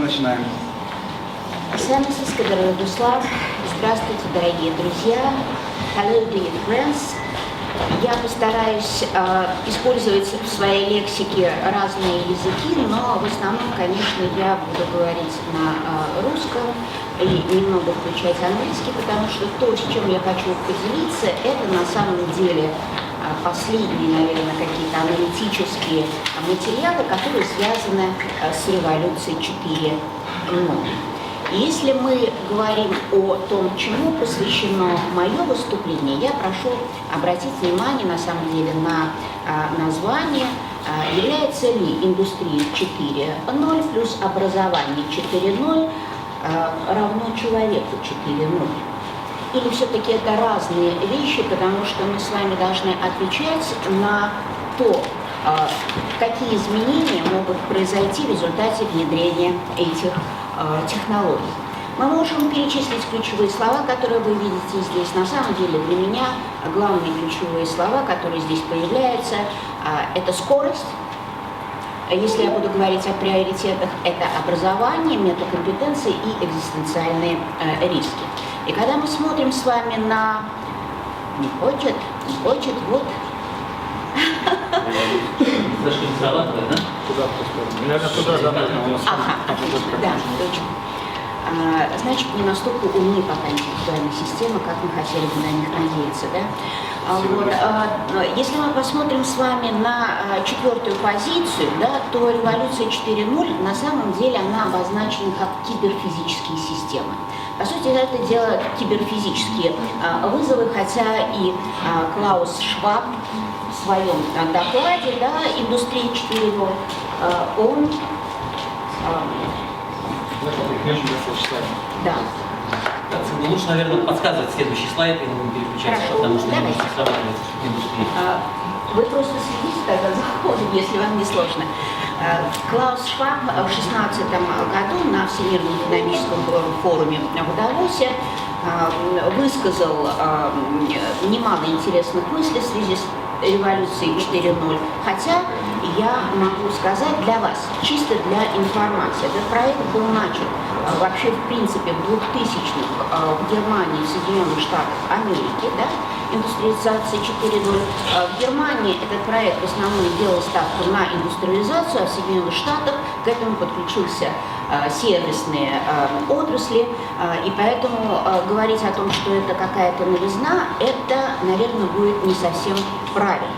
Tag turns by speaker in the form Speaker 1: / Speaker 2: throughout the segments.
Speaker 1: мы начинаем.
Speaker 2: С вами Скобер Владислав. Здравствуйте, дорогие друзья. Hello, dear friends. Я постараюсь использовать в своей лексике разные языки, но в основном, конечно, я буду говорить на русском и немного включать английский, потому что то, с чем я хочу поделиться, это на самом деле последние, наверное, какие-то аналитические материалы, которые связаны с революцией 4.0. Если мы говорим о том, чему посвящено мое выступление, я прошу обратить внимание, на самом деле, на название. Является ли индустрия 4.0 плюс образование 4.0 равно человеку 4.0? Или все-таки это разные вещи, потому что мы с вами должны отвечать на то, какие изменения могут произойти в результате внедрения этих технологий. Мы можем перечислить ключевые слова, которые вы видите здесь. На самом деле для меня главные ключевые слова, которые здесь появляются, это скорость. Если я буду говорить о приоритетах, это образование, метакомпетенции и экзистенциальные риски. И когда мы смотрим с вами на... Не хочет, вот...
Speaker 3: Зашли срабатывает, да?
Speaker 1: Наверное, туда замотано.
Speaker 2: Ага, да, точно. Значит, не настолько умны пока интеллектуальные системы, как мы хотели бы на них надеяться, да? Вот. Если мы посмотрим с вами на четвертую позицию, да, то революция 4.0 на самом деле она обозначена как киберфизические системы. По сути, это дело киберфизические вызовы, хотя и Клаус Шваб в своем докладе, да, «Индустрия 4.0», он... Да.
Speaker 3: Лучше, наверное, подсказывать следующий слайд, и мы будем переключаться,
Speaker 2: Хорошо,
Speaker 3: потому что
Speaker 2: давайте.
Speaker 3: не срабатывает индустрия.
Speaker 2: Вы просто следите тогда за ходом, если вам не сложно. Клаус Шваб в 2016 году на Всемирном экономическом форуме в Давосе высказал немало интересных мыслей в связи с революцией 4.0, хотя я могу сказать для вас, чисто для информации, этот проект был начат вообще в принципе в 2000-х в Германии, в Соединенных Штатах Америки, да, индустриализация 4.0. В Германии этот проект в основном делал ставку на индустриализацию, а в Соединенных Штатах к этому подключился сервисные отрасли, и поэтому говорить о том, что это какая-то новизна, это, наверное, будет не совсем правильно.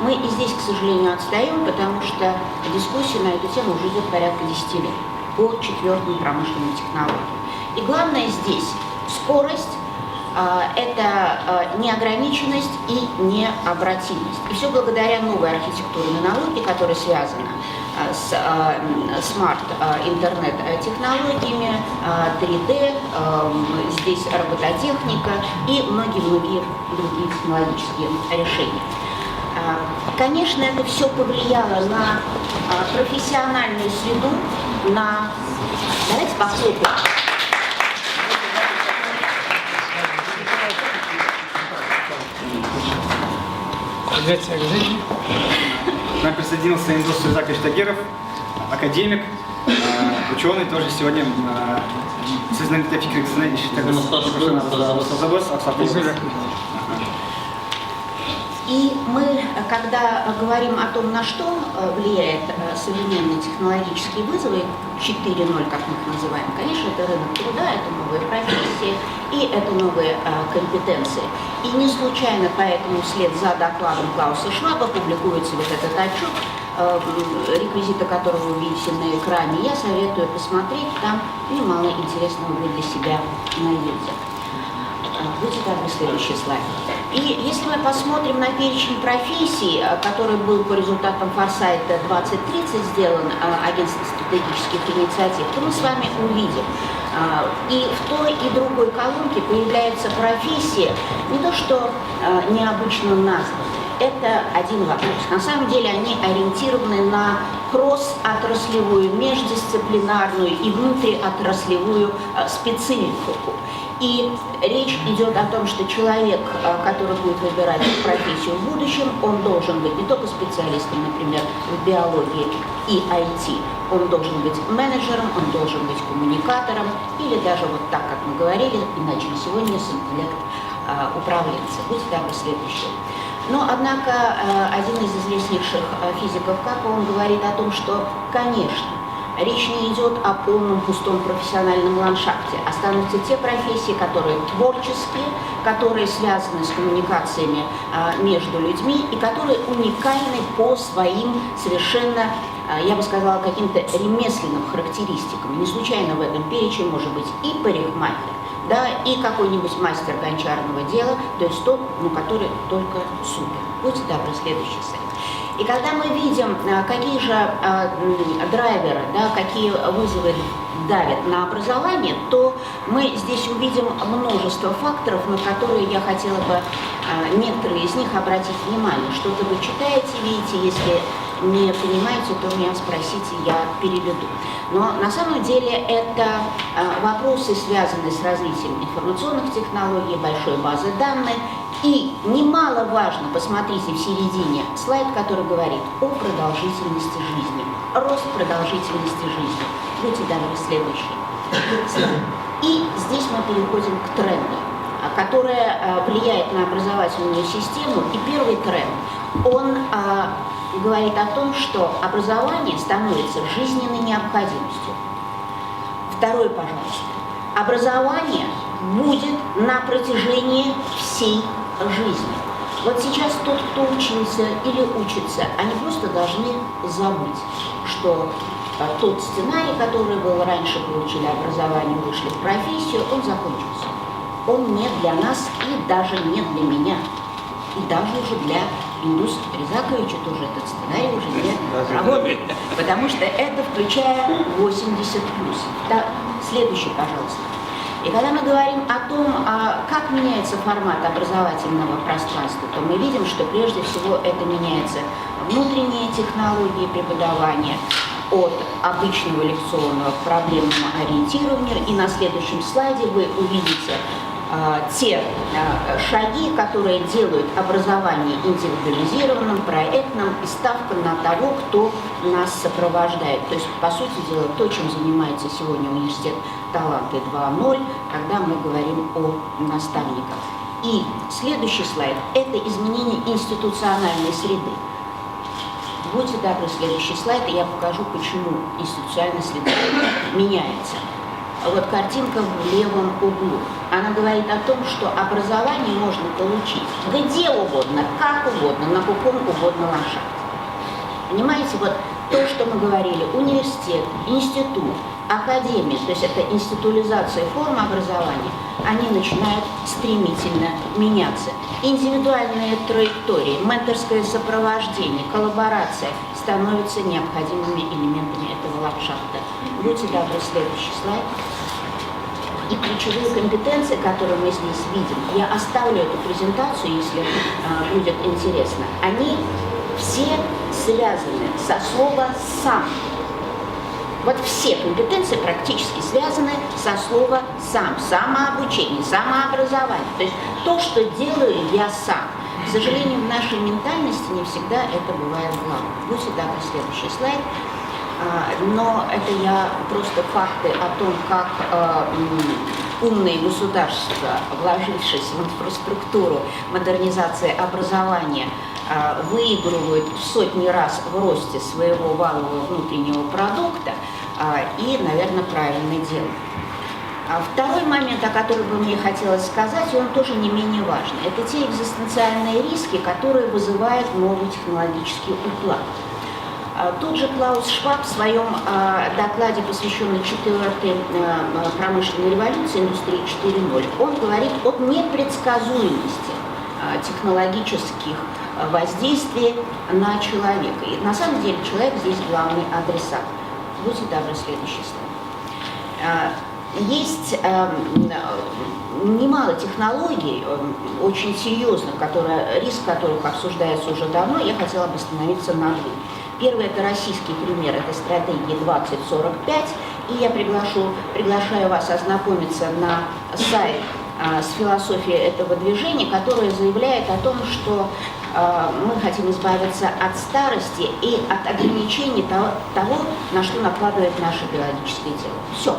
Speaker 2: Мы и здесь, к сожалению, отстаем, потому что дискуссия на эту тему уже идет порядка 10 лет по четвертым промышленным технологиям. И главное здесь скорость, это неограниченность и необратимость. И все благодаря новой архитектурной науке, которая связана с смарт-интернет-технологиями, 3D, здесь робототехника и многие-многие другие технологические решения. Конечно, это все повлияло на профессиональную среду, на... Давайте похлопаем.
Speaker 1: К нам присоединился Индус Закович Тагиров, академик, ученый, тоже сегодня знаменитый фикрик
Speaker 2: И мы, когда говорим о том, на что влияет современные технологические вызовы 4.0, как мы их называем, конечно, это рынок труда, это новые профессии и это новые компетенции. И не случайно поэтому вслед за докладом Клауса Шваба публикуется вот этот отчет, реквизиты которого вы видите на экране. Я советую посмотреть, там немало интересного вы для себя найдете. Будьте добры, следующий слайд. И если мы посмотрим на перечень профессий, который был по результатам Форсайта 2030 сделан агентством стратегических инициатив, то мы с вами увидим. И в той и другой колонке появляются профессии, не то что необычно названы. Это один вопрос. На самом деле они ориентированы на кросс-отраслевую, междисциплинарную и внутриотраслевую специфику. И речь идет о том, что человек, который будет выбирать профессию в будущем, он должен быть не только специалистом, например, в биологии и IT, Он должен быть менеджером, он должен быть коммуникатором, или даже вот так, как мы говорили, и начали сегодня с интеллект управленца. Будьте добры, следующее. Но, однако, один из известнейших физиков Капа, он говорит о том, что, конечно, речь не идет о полном пустом профессиональном ландшафте. Останутся те профессии, которые творческие, которые связаны с коммуникациями между людьми и которые уникальны по своим совершенно, я бы сказала, каким-то ремесленным характеристикам. Не случайно в этом перечне может быть и парикмахер, да, и какой-нибудь мастер гончарного дела, то есть тот, который только супер. Будьте добры, следующий слайд. И когда мы видим, какие же драйверы, да, какие вызовы давят на образование, то мы здесь увидим множество факторов, на которые я хотела бы некоторые из них обратить внимание. Что-то вы читаете, видите, если не понимаете, то меня спросите, я переведу. Но на самом деле это вопросы, связанные с развитием информационных технологий, большой базы данных. И немаловажно, посмотрите в середине слайд, который говорит о продолжительности жизни, рост продолжительности жизни. Будьте добры, следующий слайд. И здесь мы переходим к тренду, которое влияет на образовательную систему. И первый тренд, он говорит о том, что образование становится жизненной необходимостью. Второй, пожалуйста. Образование будет на протяжении всей жизни. Вот сейчас тот, кто учился или учится, они просто должны забыть, что тот сценарий, который был раньше, получили образование, вышли в профессию, он закончился. Он не для нас и даже не для меня. И даже уже для Ильдуса Рязаковича тоже этот сценарий уже не работает. Потому что это включая 80+. Да, следующий, пожалуйста. И когда мы говорим о том, как меняется формат образовательного пространства, то мы видим, что прежде всего это меняется внутренние технологии преподавания от обычного лекционного к проблемному ориентированию. И на следующем слайде вы увидите те шаги, которые делают образование индивидуализированным, проектным и ставка на того, кто нас сопровождает. То есть, по сути дела, то, чем занимается сегодня университет «Таланты 2.0», когда мы говорим о наставниках. И следующий слайд – это изменение институциональной среды. Будьте добры, следующий слайд, и я покажу, почему институциональная среда меняется. Вот картинка в левом углу. Она говорит о том, что образование можно получить где угодно, как угодно, на каком угодно ландшафте. Понимаете, вот то, что мы говорили, университет, институт, академия, то есть это институализация форм образования, они начинают стремительно меняться. Индивидуальные траектории, менторское сопровождение, коллаборация становятся необходимыми элементами этого ландшафта. Будьте добры, следующий слайд. И ключевые компетенции, которые мы здесь видим, я оставлю эту презентацию, если будет интересно, они все связаны со слова «сам». Вот все компетенции практически связаны со слова «сам», самообучение, самообразование. То есть то, что делаю я сам. К сожалению, в нашей ментальности не всегда это бывает главным. Будьте добры, следующий слайд. Но это я просто факты о том, как умные государства, вложившись в инфраструктуру модернизации образования, выигрывают в сотни раз в росте своего валового внутреннего продукта и, наверное, правильно делают. Второй момент, о котором бы мне хотелось сказать, и он тоже не менее важный, это те экзистенциальные риски, которые вызывает новый технологический уклад. Тут же Клаус Шваб в своем докладе, посвященном 4-й промышленной революции, индустрии 4.0, он говорит о непредсказуемости технологических воздействий на человека. И на самом деле человек здесь главный адресат. Будьте добры, следующий слайд. Есть немало технологий, очень серьезных, риск которых обсуждается уже давно. Я хотела бы остановиться на двух. Первый – это российский пример, это стратегия 2045, и я приглашаю вас ознакомиться на сайт с философией этого движения, которое заявляет о том, что мы хотим избавиться от старости и от ограничений того, на что накладывает наше биологическое тело. Все.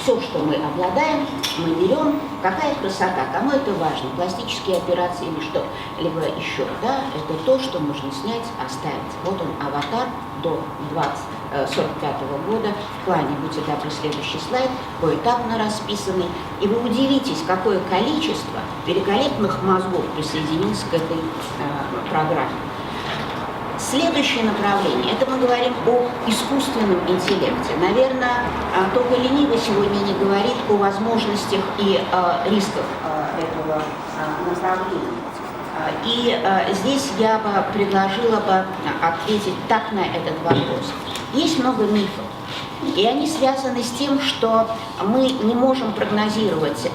Speaker 2: Все, что мы обладаем, мы берем. Какая красота, кому это важно, пластические операции или что-либо еще, да, это то, что можно снять, оставить. Вот он, аватар до 45 года, в плане, будьте добры, следующий слайд, поэтапно расписанный, и вы удивитесь, какое количество великолепных мозгов присоединилось к этой программе. Следующее направление, это мы говорим о искусственном интеллекте. Наверное, только ленивый сегодня не говорит о возможностях и рисках этого направления. И здесь я бы предложила бы ответить так на этот вопрос. Есть много мифов, и они связаны с тем, что мы не можем прогнозировать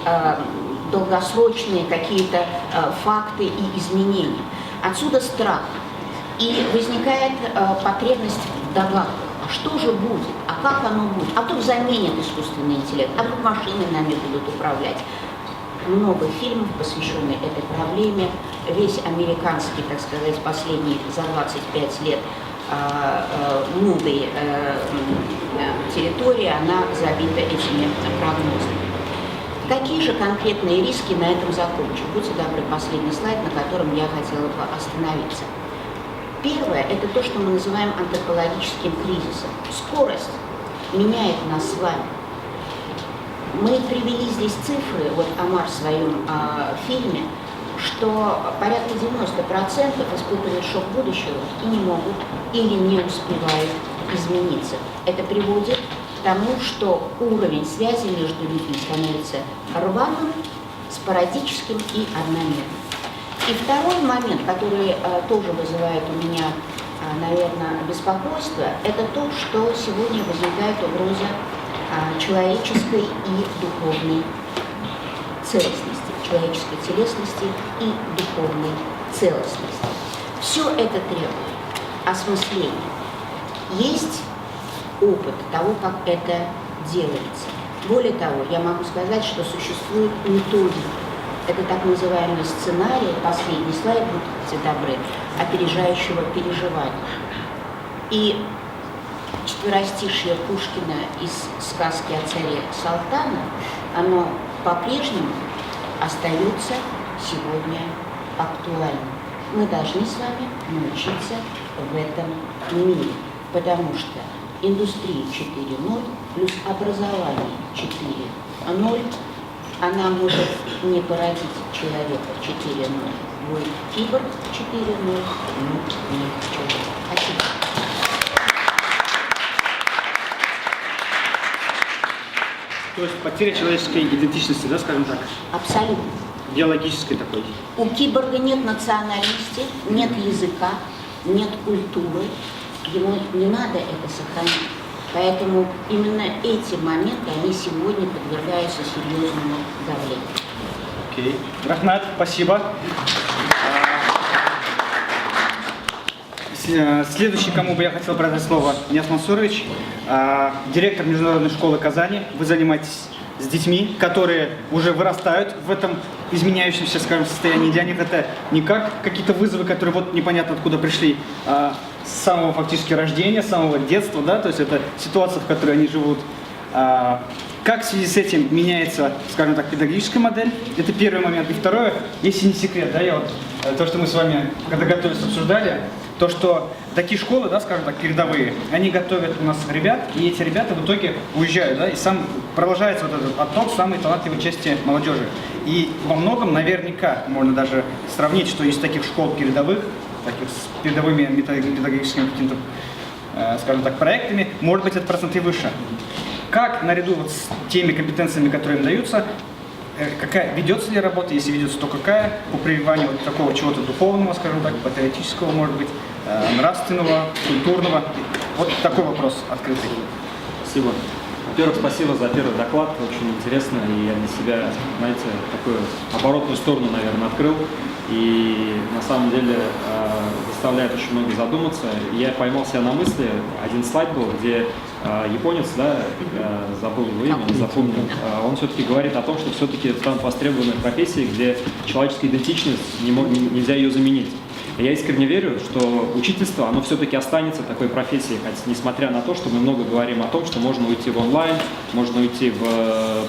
Speaker 2: долгосрочные какие-то факты и изменения. Отсюда страх. И возникает потребность в догадках. А что же будет? А как оно будет? А вдруг заменят искусственный интеллект? А вдруг машины нами будут управлять? Много фильмов, посвященных этой проблеме. Весь американский, так сказать, последний за 25 лет новой территории, она забита этими прогнозами. Какие же конкретные риски на этом закончу? Будьте добры, последний слайд, на котором я хотела бы остановиться. Первое – это то, что мы называем антропологическим кризисом. Скорость меняет нас с вами. Мы привели здесь цифры, вот Омар в своем фильме, что порядка 90% испытывают шок будущего и не могут или не успевают измениться. Это приводит к тому, что уровень связи между людьми становится рваным, спорадическим и одномерным. И второй момент, который тоже вызывает у меня, наверное, беспокойство, это то, что сегодня возникает угроза человеческой и духовной целостности, человеческой телесности и духовной целостности. Все это требует осмысления. Есть опыт того, как это делается. Более того, я могу сказать, что существует методика. Это так называемый сценарий, последний слайд, будьте добры, опережающего переживания. И четверостишье Пушкина из сказки о царе Салтана, оно по-прежнему остается сегодня актуальным. Мы должны с вами научиться в этом мире, потому что индустрия 4.0 плюс образование 4.0, она может не породить человека 4.0, будет киборг 4.0, но не человек. Спасибо.
Speaker 1: То есть потеря человеческой идентичности, да, скажем так?
Speaker 2: Абсолютно.
Speaker 1: Биологической такой.
Speaker 2: У киборга нет национальности, нет языка, нет культуры. Ему не надо это сохранить. Поэтому именно эти моменты, они сегодня подвергаются серьезному давлению.
Speaker 1: Окей. Рахмат, спасибо. Следующий, кому бы я хотел продать слово, Нияз Мансурович, директор Международной школы Казани. Вы занимаетесь с детьми, которые уже вырастают в этом изменяющемся, скажем, состоянии. Для них это не как какие-то вызовы, которые вот непонятно откуда пришли, с самого фактически рождения, с самого детства, да, то есть это ситуация, в которой они живут. Как в связи с этим меняется, скажем так, педагогическая модель? Это первый момент. И второе, если не секрет, да, я вот, то, что мы с вами, когда готовились, обсуждали, то, что такие школы, да, скажем так, передовые, они готовят у нас ребят, и эти ребята в итоге уезжают, да, и сам продолжается вот этот отток самой талантливой части молодежи. И во многом, наверняка, можно даже сравнить, что из таких школ передовых, таких с передовыми педагогическими какими-то, скажем так, проектами, может быть, этот процент и выше. Как наряду вот с теми компетенциями, которые им даются, какая ведется ли работа, если ведется, то какая, по прививанию вот такого чего-то духовного, скажем так, патриотического, может быть, нравственного, культурного? Вот такой вопрос открытый.
Speaker 4: Спасибо. Во-первых, спасибо за первый доклад, очень интересно, и я для себя, знаете, такую оборотную сторону, наверное, открыл, и на самом деле заставляет очень много задуматься. Я поймал себя на мысли, один слайд был, где японец, да, забыл его имя, не запомнил, он все-таки говорит о том, что все-таки станут востребованные профессии, где человеческая идентичность, нельзя ее заменить. Я искренне верю, что учительство, оно все-таки останется такой профессией, хотя, несмотря на то, что мы много говорим о том, что можно уйти в онлайн, можно уйти в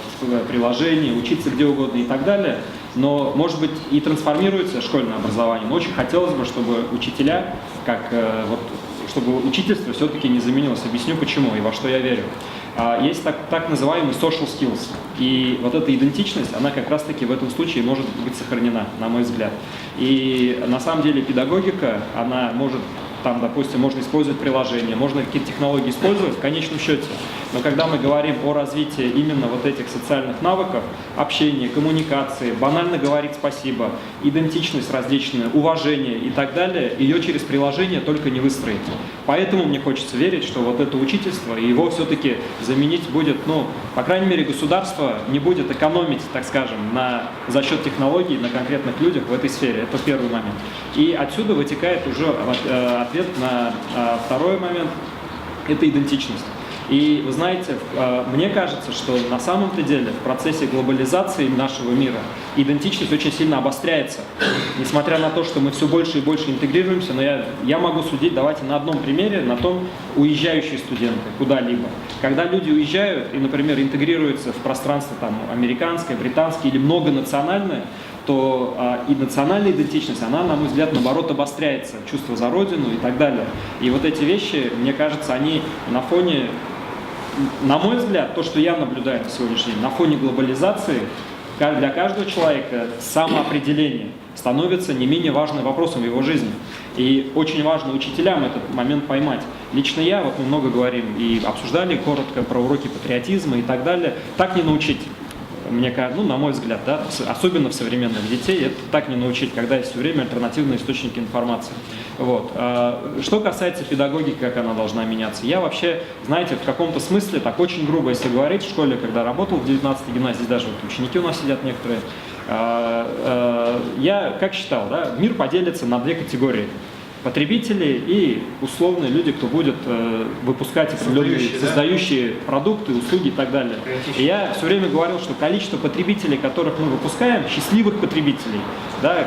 Speaker 4: приложение, учиться где угодно и так далее, но, может быть, и трансформируется школьное образование, но очень хотелось бы, чтобы учителя, чтобы учительство все-таки не заменилось. Объясню почему и во что я верю. Есть так называемый social skills. И вот эта идентичность, она как раз-таки в этом случае может быть сохранена, на мой взгляд. И на самом деле педагогика, она может, там, допустим, можно использовать приложения, можно какие-то технологии использовать в конечном счете. Но когда мы говорим о развитии именно вот этих социальных навыков, общения, коммуникации, банально говорить спасибо, идентичность различная, уважение и так далее, ее через приложение только не выстроить. Поэтому мне хочется верить, что вот это учительство, его все-таки заменить будет, по крайней мере, государство не будет экономить, так скажем, за счет технологий на конкретных людях в этой сфере. Это первый момент. И отсюда вытекает уже ответ на второй момент – это идентичность. И вы знаете, мне кажется, что на самом-то деле в процессе глобализации нашего мира идентичность очень сильно обостряется. Несмотря на то, что мы все больше и больше интегрируемся, но я могу судить, давайте на одном примере, на том, уезжающие студенты куда-либо. Когда люди уезжают и, например, интегрируются в пространство там, американское, британское или многонациональное, то и национальная идентичность, она, на мой взгляд, наоборот, обостряется, чувство за родину и так далее. И вот эти вещи, мне кажется, они на фоне, на мой взгляд, то, что я наблюдаю на сегодняшний день, на фоне глобализации, для каждого человека самоопределение становится не менее важным вопросом в его жизни. И очень важно учителям этот момент поймать. Лично я, мы много говорим и обсуждали коротко про уроки патриотизма и так далее, так не научить. Мне кажется, на мой взгляд, особенно в современных детей, это так не научить, когда есть все время альтернативные источники информации. Что касается педагогики, как она должна меняться, я вообще, знаете, в каком-то смысле, так очень грубо, если говорить, в школе, когда работал в 19-й гимназии, здесь даже ученики у нас сидят некоторые, я как считал, мир поделится на две категории. Потребители и условные люди, кто будет выпускать определенные, создающие продукты, услуги и так далее. И я все время говорил, что количество потребителей, которых мы выпускаем, счастливых потребителей,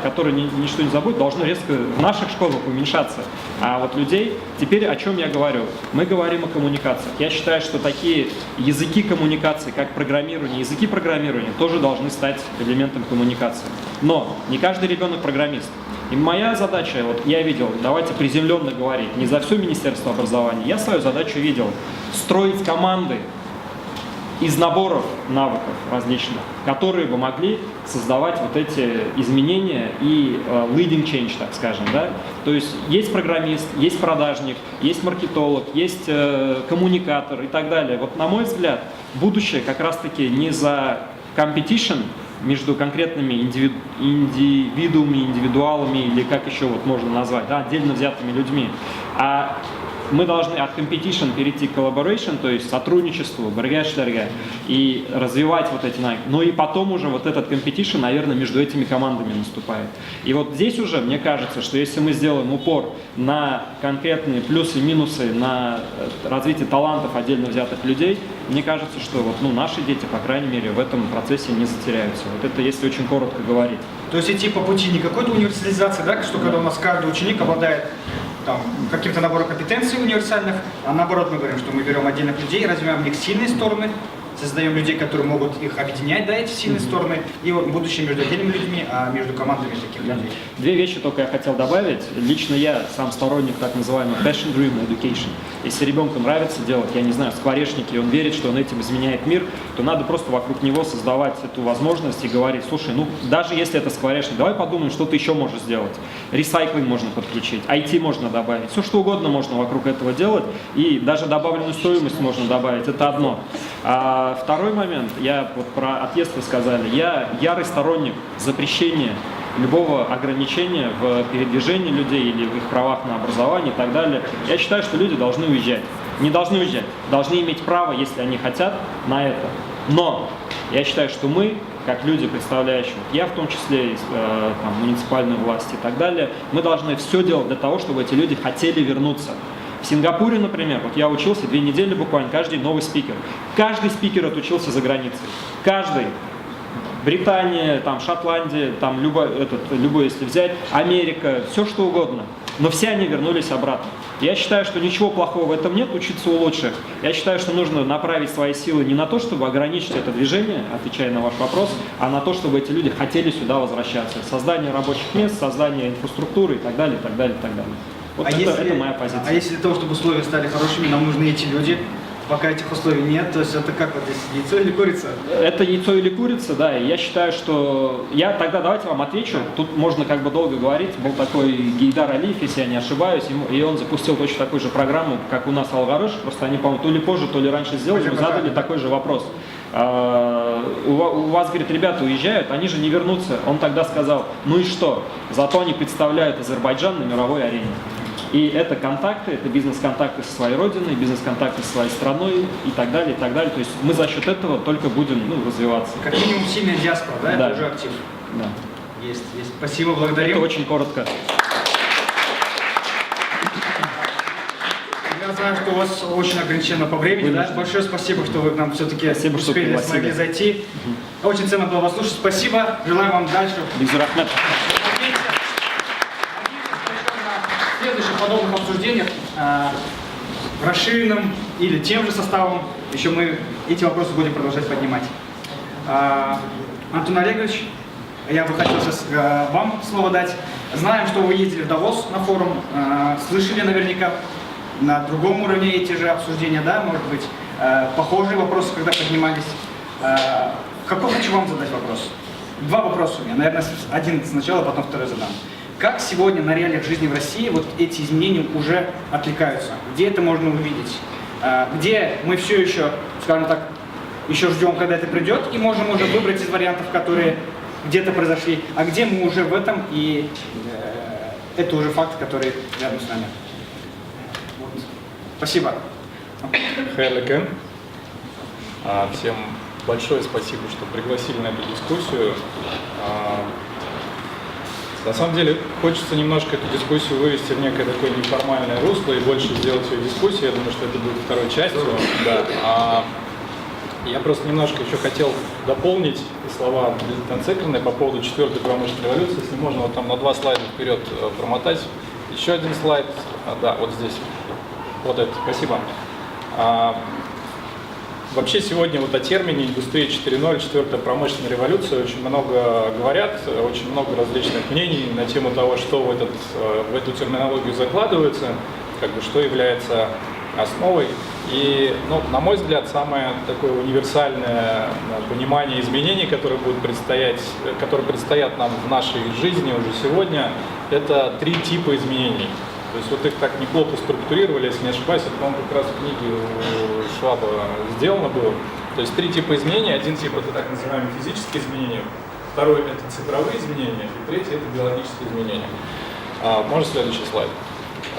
Speaker 4: которые ничто не забудут, должно резко в наших школах уменьшаться. А вот людей, теперь о чем я говорю? Мы говорим о коммуникациях. Я считаю, что такие языки коммуникации, как программирование, языки программирования тоже должны стать элементом коммуникации. Но не каждый ребенок программист. И моя задача, я видел, давайте приземленно говорить, не за все Министерство образования, я свою задачу видел, строить команды из наборов навыков различных, которые бы могли создавать вот эти изменения и leading change, так скажем, То есть программист, есть продажник, есть маркетолог, есть коммуникатор и так далее. На мой взгляд, будущее как раз-таки не за competition между конкретными индивидуумами, индивидуалами, или как еще можно назвать, отдельно взятыми людьми. А мы должны от competition перейти к collaboration, то есть сотрудничеству, и развивать эти навыки. Но и потом уже этот competition, наверное, между этими командами наступает. И здесь уже, мне кажется, что если мы сделаем упор на конкретные плюсы и минусы, на развитие талантов отдельно взятых людей, мне кажется, что наши дети, по крайней мере, в этом процессе не затеряются. Это если очень коротко говорить.
Speaker 1: То есть идти по пути не какой-то универсализации, что когда у нас каждый ученик обладает каким-то набором компетенций универсальных, а наоборот мы говорим, что мы берем отдельных людей, развиваем их сильные стороны, создаем людей, которые могут их объединять, эти сильные стороны, и будущее между отдельными людьми, а между командами таких людей.
Speaker 4: Две вещи только я хотел добавить. Лично я сам сторонник так называемого passion-driven education. Если ребенку нравится делать, я не знаю, скворечники, и он верит, что он этим изменяет мир, то надо просто вокруг него создавать эту возможность и говорить, слушай, даже если это скворечник, давай подумаем, что ты еще можешь сделать. Ресайклинг можно подключить, IT можно добавить, все что угодно можно вокруг этого делать, и даже добавленную стоимость можно добавить, это одно. А второй момент, про отъезд вы сказали, я ярый сторонник запрещения любого ограничения в передвижении людей или в их правах на образование и так далее. Я считаю, что люди должны уезжать. Не должны уезжать, должны иметь право, если они хотят, на это. Но я считаю, что мы, как люди, представляющие, я в том числе муниципальную власть и так далее, мы должны все делать для того, чтобы эти люди хотели вернуться. В Сингапуре, например, я учился 2 недели буквально, каждый день новый спикер. Каждый спикер отучился за границей. Каждый. Британия, там, Шотландия, там, любой, если взять, Америка, все что угодно. Но все они вернулись обратно. Я считаю, что ничего плохого в этом нет, учиться у лучших. Я считаю, что нужно направить свои силы не на то, чтобы ограничить это движение, отвечая на ваш вопрос, а на то, чтобы эти люди хотели сюда возвращаться. Создание рабочих мест, создание инфраструктуры и так далее, и так далее, и так далее. Вот это моя позиция.
Speaker 1: А если для того, чтобы условия стали хорошими, нам нужны эти люди? Пока этих условий нет, то есть это как вот здесь, яйцо или курица?
Speaker 4: Это яйцо или курица, да, и я считаю, что... Тогда давайте вам отвечу, тут можно как бы долго говорить, был такой Гейдар Алиев, если я не ошибаюсь, и он запустил точно такую же программу, как у нас Алгарыш, просто они, по-моему, то ли позже, то ли раньше сделали, мы задали такой же вопрос. У вас, говорит, ребята уезжают, они же не вернутся. Он тогда сказал, ну и что, зато они представляют Азербайджан на мировой арене. И это контакты, это бизнес-контакты со своей родиной, бизнес-контакты со своей страной и так далее, и так далее. То есть мы за счет этого только будем развиваться.
Speaker 1: Как минимум сильная диаспора, да?
Speaker 4: Да.
Speaker 1: Это уже актив.
Speaker 4: Да.
Speaker 1: Есть. Спасибо, благодарим.
Speaker 4: Это очень коротко.
Speaker 1: Я знаю, что у вас очень ограничено по времени, да? Большое спасибо, что вы к нам все-таки успели, смогли зайти. Очень ценно было вас слушать. Спасибо. Желаю вам дальше.
Speaker 4: Бизурахмет.
Speaker 1: В следующих подобных обсуждениях расширенным или тем же составом еще мы эти вопросы будем продолжать поднимать. Антон Олегович, я бы хотел сейчас вам слово дать. Знаем, что вы ездили в Давос на форум, слышали наверняка на другом уровне эти же обсуждения, да, может быть, похожие вопросы, когда поднимались. Какой хочу вам задать вопрос? Два вопроса у меня, наверное, один сначала, потом второй задам. Как сегодня на реалиях жизни в России вот эти изменения уже откликаются? Где это можно увидеть? Где мы все еще, скажем так, еще ждем, когда это придет, и можем уже выбрать из вариантов, которые где-то произошли, а где мы уже в этом, и это уже факт, который рядом с нами. Вот. Спасибо.
Speaker 5: Хайрликен. Всем большое спасибо, что пригласили на эту дискуссию. На самом деле, хочется немножко эту дискуссию вывести в некое такое неформальное русло и больше сделать ее дискуссией. Я думаю, что это будет второй частью. Да. Я просто немножко еще хотел дополнить слова Танцекрина по поводу 4-й промышленной революции. Если можно, вот там на 2 слайда вперед промотать. Еще один слайд. Да, вот здесь. Вот это. Спасибо. Вообще сегодня вот о термине индустрия 4.0, 4-я промышленная революция очень много говорят, очень много различных мнений на тему того, что в эту терминологию закладывается, как бы, что является основой. И, на мой взгляд, самое такое универсальное понимание изменений, которые предстоят нам в нашей жизни уже сегодня, это 3 типа изменений. То есть вот их так неплохо структурировали, если не ошибаюсь, это, по-моему, как раз в книге у Шваба сделано было. То есть 3 типа изменений. Один тип — это так называемые физические изменения, второй — это цифровые изменения, и третий — это биологические изменения. Можно следующий слайд?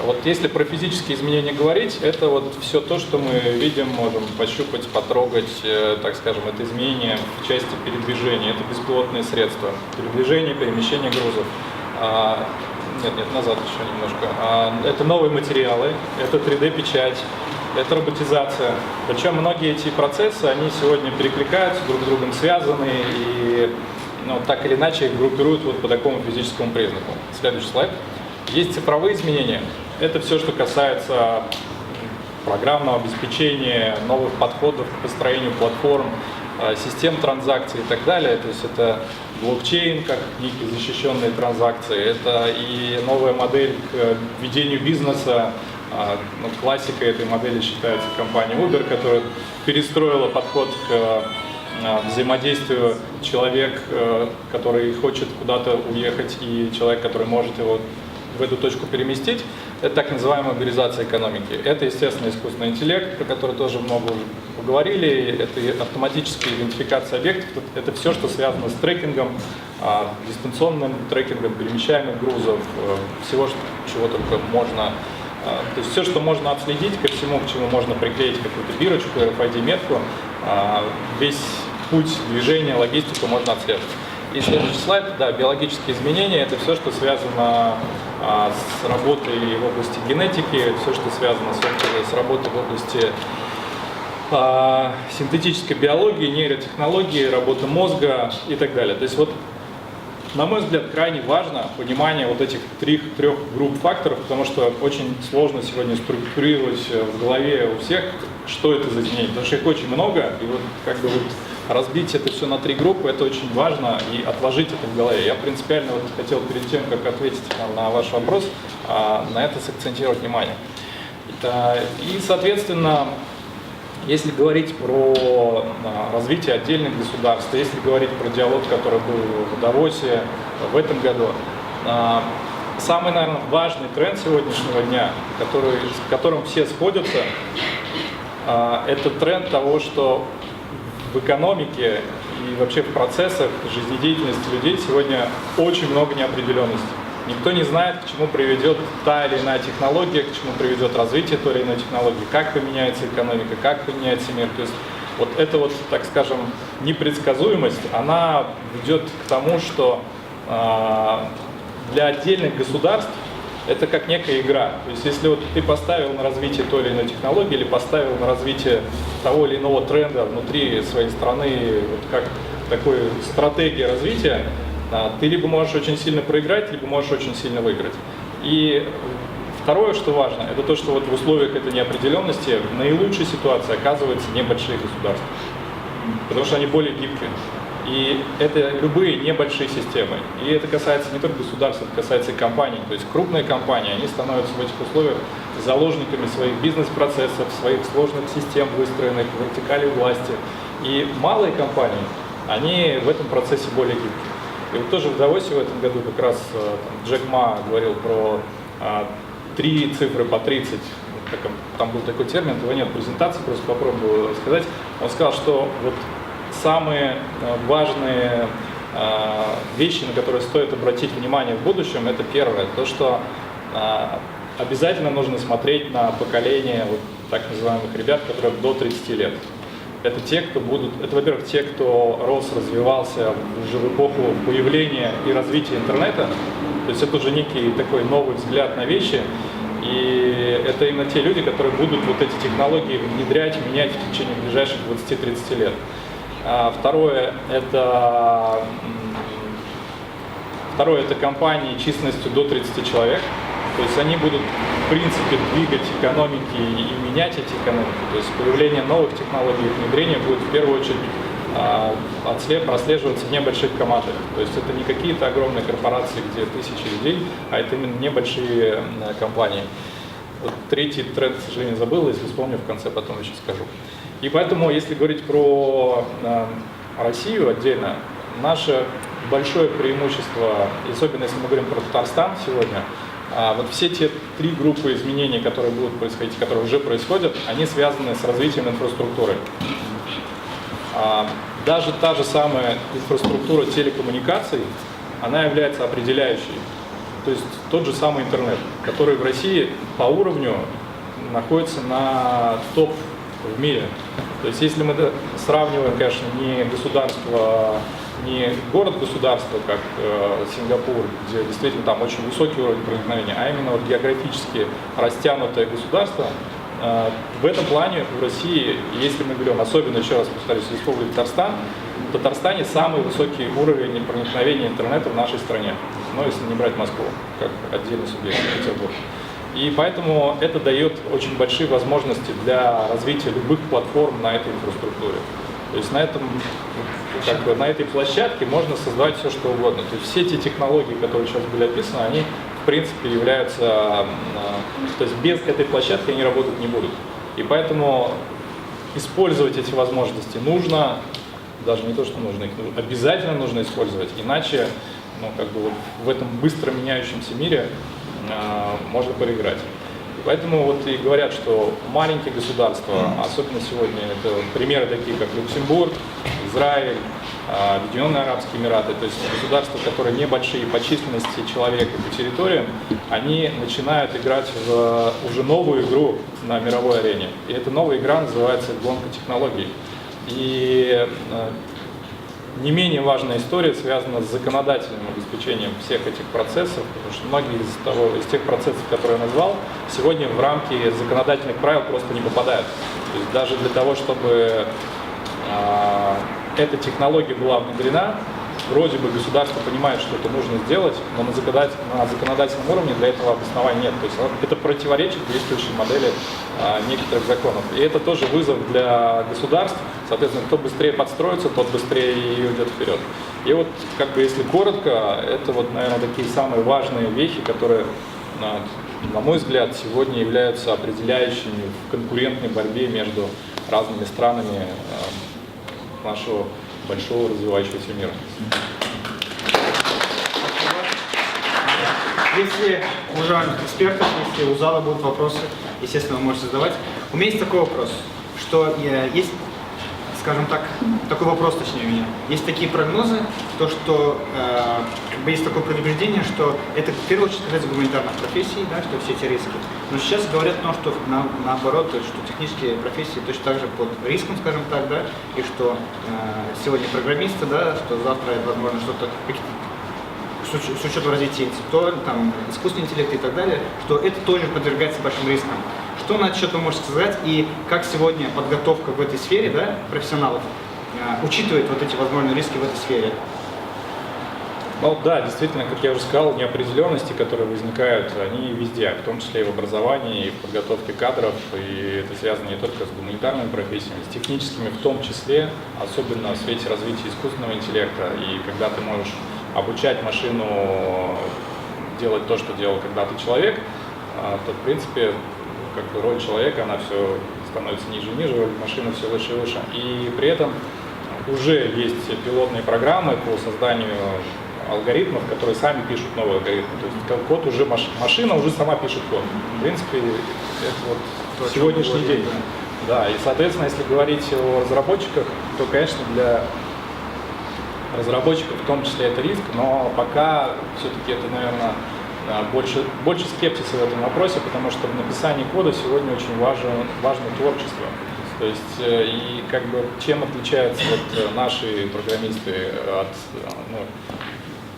Speaker 5: Вот если про физические изменения говорить, это вот все то, что мы видим, можем пощупать, потрогать, так скажем, это изменения в части передвижения, это беспилотные средства, передвижение, перемещение грузов. Нет, назад еще немножко. Это новые материалы, это 3D-печать, это роботизация. Причем многие эти процессы, они сегодня перекликаются, друг с другом связаны, и так или иначе их группируют вот по такому физическому признаку. Следующий слайд. Есть цифровые изменения. Это все, что касается программного обеспечения, новых подходов к построению платформ, систем транзакций и так далее. То есть это блокчейн, как некие защищенные транзакции, это и новая модель к ведению бизнеса. Классикой этой модели считается компания Uber, которая перестроила подход к взаимодействию человек, который хочет куда-то уехать, и человек, который может его в эту точку переместить. Это так называемая уберизация экономики. Это, естественно, искусственный интеллект, про который тоже много уже поговорили. Это автоматическая идентификация объектов. Это все, что связано с трекингом, дистанционным трекингом перемещаемых грузов, всего, чего только можно. То есть все, что можно отследить, ко всему, к чему можно приклеить какую-то бирочку, RFID-метку, весь путь движения, логистику можно отслеживать. И следующий слайд, да, биологические изменения, это все, что связано с работой в области генетики, все, что связано с работой в области синтетической биологии, нейротехнологии, работы мозга и так далее. То есть вот, на мой взгляд, крайне важно понимание вот этих трех групп факторов, потому что очень сложно сегодня структурировать в голове у всех, что это за изменения, потому что их очень много, и вот как бы вот разбить это все на 3 группы, это очень важно, и отложить это в голове. Я принципиально вот хотел перед тем, как ответить на ваш вопрос, на это сакцентировать внимание. И, соответственно, если говорить про развитие отдельных государств, если говорить про диалог, который был в Давосе в этом году, самый, наверное, важный тренд сегодняшнего дня, с которым все сходятся, это тренд того, что в экономике и вообще в процессах жизнедеятельности людей сегодня очень много неопределенности. Никто не знает, к чему приведет та или иная технология, к чему приведет развитие той или иной технологии, как поменяется экономика, как поменяется мир. То есть вот эта вот, так скажем, непредсказуемость, она ведет к тому, что для отдельных государств это как некая игра. То есть если вот ты поставил на развитие той или иной технологии или поставил на развитие того или иного тренда внутри своей страны, вот как такой стратегия развития, ты либо можешь очень сильно проиграть, либо можешь очень сильно выиграть. И второе, что важно, это то, что вот в условиях этой неопределенности в наилучшей ситуации оказываются небольшие государства, потому что они более гибкие. И это любые небольшие системы. И это касается не только государств, это касается и компаний. То есть крупные компании, они становятся в этих условиях заложниками своих бизнес-процессов, своих сложных систем, выстроенных в вертикали власти. И малые компании, они в этом процессе более гибкие. И вот тоже в Давосе в этом году как раз Джек Ма говорил про 3 цифры по 30. Там был такой термин, его нет в презентации, просто попробую сказать. Он сказал, что вот самые важные вещи, на которые стоит обратить внимание в будущем, это первое, то, что обязательно нужно смотреть на поколение вот так называемых ребят, которые до 30 лет. Это те, кто будут, это, во-первых, те, кто рос, развивался уже в эпоху появления и развития интернета. То есть это уже некий такой новый взгляд на вещи. И это именно те люди, которые будут вот эти технологии внедрять, менять в течение ближайших 20-30 лет. Второе это компании численностью до 30 человек. То есть они будут, в принципе, двигать экономики и менять эти экономики. То есть появление новых технологий, их внедрение будет в первую очередь прослеживаться в небольших командах. То есть это не какие-то огромные корпорации, где тысячи людей, а это именно небольшие компании. Вот третий тренд, к сожалению, забыл, если вспомню в конце, потом еще скажу. И поэтому, если говорить про Россию отдельно, наше большое преимущество, особенно если мы говорим про Татарстан сегодня, вот все те 3 группы изменений, которые будут происходить, которые уже происходят, они связаны с развитием инфраструктуры. Даже та же самая инфраструктура телекоммуникаций, она является определяющей. То есть тот же самый интернет, который в России по уровню находится на топ в мире. То есть если мы сравниваем, конечно, не государство, не город-государство, как Сингапур, где действительно там очень высокий уровень проникновения, а именно вот географически растянутое государство, в этом плане в России, если мы берем, особенно, еще раз повторюсь, Республику Татарстан, в Татарстане самый высокий уровень проникновения интернета в нашей стране, ну, если не брать Москву, как отдельный субъект, Петербург. И поэтому это дает очень большие возможности для развития любых платформ на этой инфраструктуре. То есть на этой площадке можно создавать все, что угодно. То есть все те технологии, которые сейчас были описаны, они в принципе являются, то есть без этой площадки они работать не будут. И поэтому использовать эти возможности нужно, даже не то, что нужно, их обязательно нужно использовать, иначе вот в этом быстро меняющемся мире можно проиграть. И поэтому вот и говорят, что маленькие государства, особенно сегодня, это примеры такие, как Люксембург, Израиль, Объединенные Арабские Эмираты, то есть государства, которые небольшие по численности человек и по территориям, они начинают играть в уже новую игру на мировой арене. И эта новая игра называется гонка технологий. И не менее важная история связана с законодательным обеспечением всех этих процессов, потому что многие из тех процессов, которые я назвал, сегодня в рамки законодательных правил просто не попадают. То есть даже для того, чтобы эта технология была внедрена, вроде бы государство понимает, что это нужно сделать, но на законодательном уровне для этого обоснования нет. То есть это противоречит действующей модели некоторых законов. И это тоже вызов для государств. Соответственно, кто быстрее подстроится, тот быстрее и уйдет вперед. И вот, как бы, если коротко, это вот, наверное, такие самые важные вехи, которые, на мой взгляд, сегодня являются определяющими в конкурентной борьбе между разными странами нашего большого развивающегося мира.
Speaker 1: Если у уважаемых экспертов, если у зала будут вопросы, естественно, вы можете задавать. У меня есть такой вопрос, что есть, скажем так, такой вопрос, точнее, у меня. Есть такие прогнозы, то, что как бы есть такое предубеждение, что это в первую очередь касается гуманитарных профессий, да, что все эти риски. Но сейчас говорят, что наоборот, что технические профессии точно так же под риском, скажем так, да, и что сегодня программисты, да, что завтра, возможно, что-то с учетом развития интеллектуального, там, искусственного интеллекта и так далее, что это тоже подвергается большим рискам. Что на этот счет вы можете сказать и как сегодня подготовка в этой сфере, да, профессионалов учитывает вот эти возможные риски в этой сфере?
Speaker 5: Ну да, действительно, как я уже сказал, неопределенности, которые возникают, они везде, в том числе и в образовании, и в подготовке кадров, и это связано не только с гуманитарными профессиями, с техническими в том числе, особенно в свете развития искусственного интеллекта, и когда ты можешь обучать машину делать то, что делал когда-то человек, то, в принципе, как бы роль человека, она все становится ниже и ниже, роль машины все выше и выше. И при этом уже есть пилотные программы по созданию алгоритмов, которые сами пишут новые алгоритмы. То есть код уже, машина уже сама пишет код. В принципе, это вот сегодняшний день. Да, и, соответственно, если говорить о разработчиках, то, конечно, для разработчиков в том числе это риск, но пока все-таки это, наверное, больше скептиса в этом вопросе, потому что в написании кода сегодня очень важно творчество. То есть, и как бы чем отличаются вот наши программисты от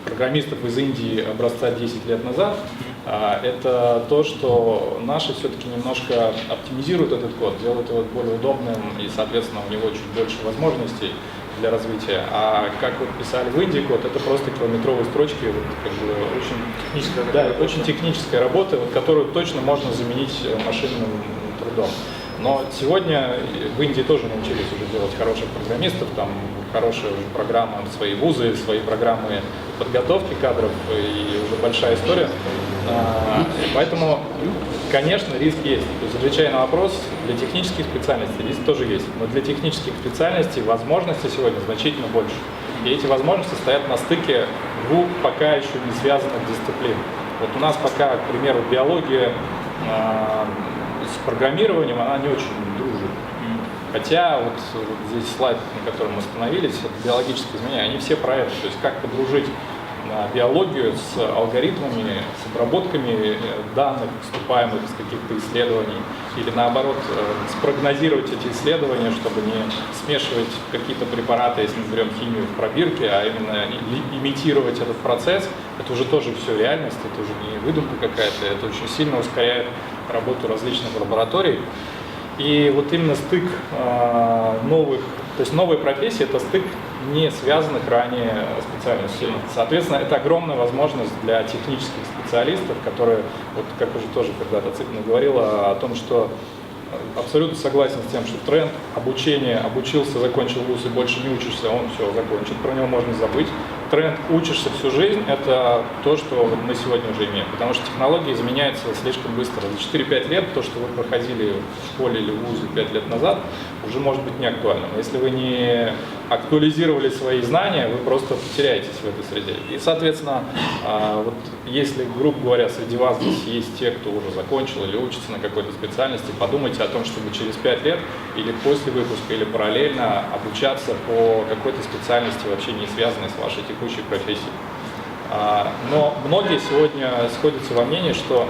Speaker 5: программистов из Индии образца 10 лет назад, это то, что наши все-таки немножко оптимизируют этот код, делают его более удобным, и, соответственно, у него чуть больше возможностей для развития. А как вот писали в Индии код, это просто километровые строчки, вот, как бы, очень техническая работа, вот, которую точно можно заменить машинным трудом. Но сегодня в Индии тоже научились уже делать хороших программистов, там хорошие уже программы, свои вузы, свои программы подготовки кадров, и уже большая история. Поэтому, конечно, риск есть. То есть, отвечая на вопрос, для технических специальностей риск тоже есть. Но для технических специальностей возможностей сегодня значительно больше. И эти возможности стоят на стыке двух пока еще не связанных дисциплин. Вот у нас пока, к примеру, биология с программированием, она не очень дружит. Хотя вот здесь слайд, на котором мы остановились, это биологические изменения, они все про это. То есть как подружить биологию с алгоритмами, с обработками данных, вступаемых из каких-то исследований, или наоборот спрогнозировать эти исследования, чтобы не смешивать какие-то препараты, если мы берем химию в пробирке, а именно имитировать этот процесс. Это уже тоже все реальность, это уже не выдумка какая-то, это очень сильно ускоряет работу различных лабораторий. И вот именно стык новых, то есть новые профессии, это стык не связанных ранее специальностей. Соответственно, это огромная возможность для технических специалистов, которые, вот как уже тоже когда-то Цыпина говорила о том, что абсолютно согласен с тем, что тренд обучения, обучился, закончил вуз и больше не учишься, он все закончит, про него можно забыть. Тренд учишься всю жизнь, это то, что мы сегодня уже имеем, потому что технологии изменяются слишком быстро. За 4-5 лет то, что вы проходили в школе или в вузе 5 лет назад, уже может быть не актуальным. Если вы не актуализировали свои знания, вы просто потеряетесь в этой среде. И, соответственно, вот если, грубо говоря, среди вас здесь есть те, кто уже закончил или учится на какой-то специальности, подумайте о том, чтобы через 5 лет или после выпуска, или параллельно обучаться по какой-то специальности, вообще не связанной с вашей текущей профессией. Но многие сегодня сходятся во мнении, что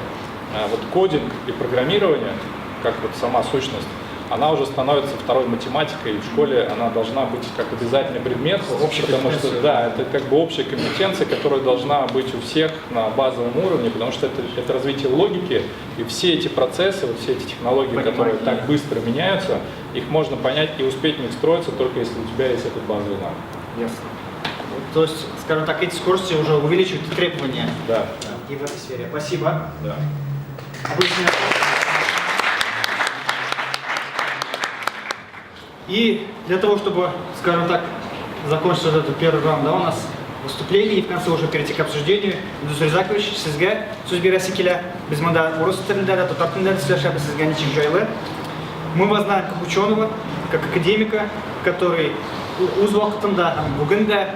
Speaker 5: вот кодинг и программирование, как вот сама сущность, она уже становится второй математикой, и в школе она должна быть как обязательный предмет, потому что да, это как бы общая компетенция, которая должна быть у всех на базовом уровне, потому что это развитие логики, и все эти процессы, вот все эти технологии, которые так быстро меняются, их можно понять и успеть в них строиться только если у тебя есть этот базовый навык.
Speaker 1: Ясно. То есть, скажем так, эти скорости уже увеличивают требования
Speaker 5: Да.
Speaker 1: и в этой сфере. Спасибо.
Speaker 5: Да.
Speaker 1: Обычный вопрос. И для того, чтобы, скажем так, закончить вот этот первый раунд, да, у нас выступление, и в конце уже перейти к обсуждению. Индус Ризакович, сізге сөз бересі келе. Біз мында орыс тілінде де, татар тілінде де сөйлесеміз, сізге ничек жайлы. Мы вас знаем как ученого, как академика, который үз вакытында, бүген дә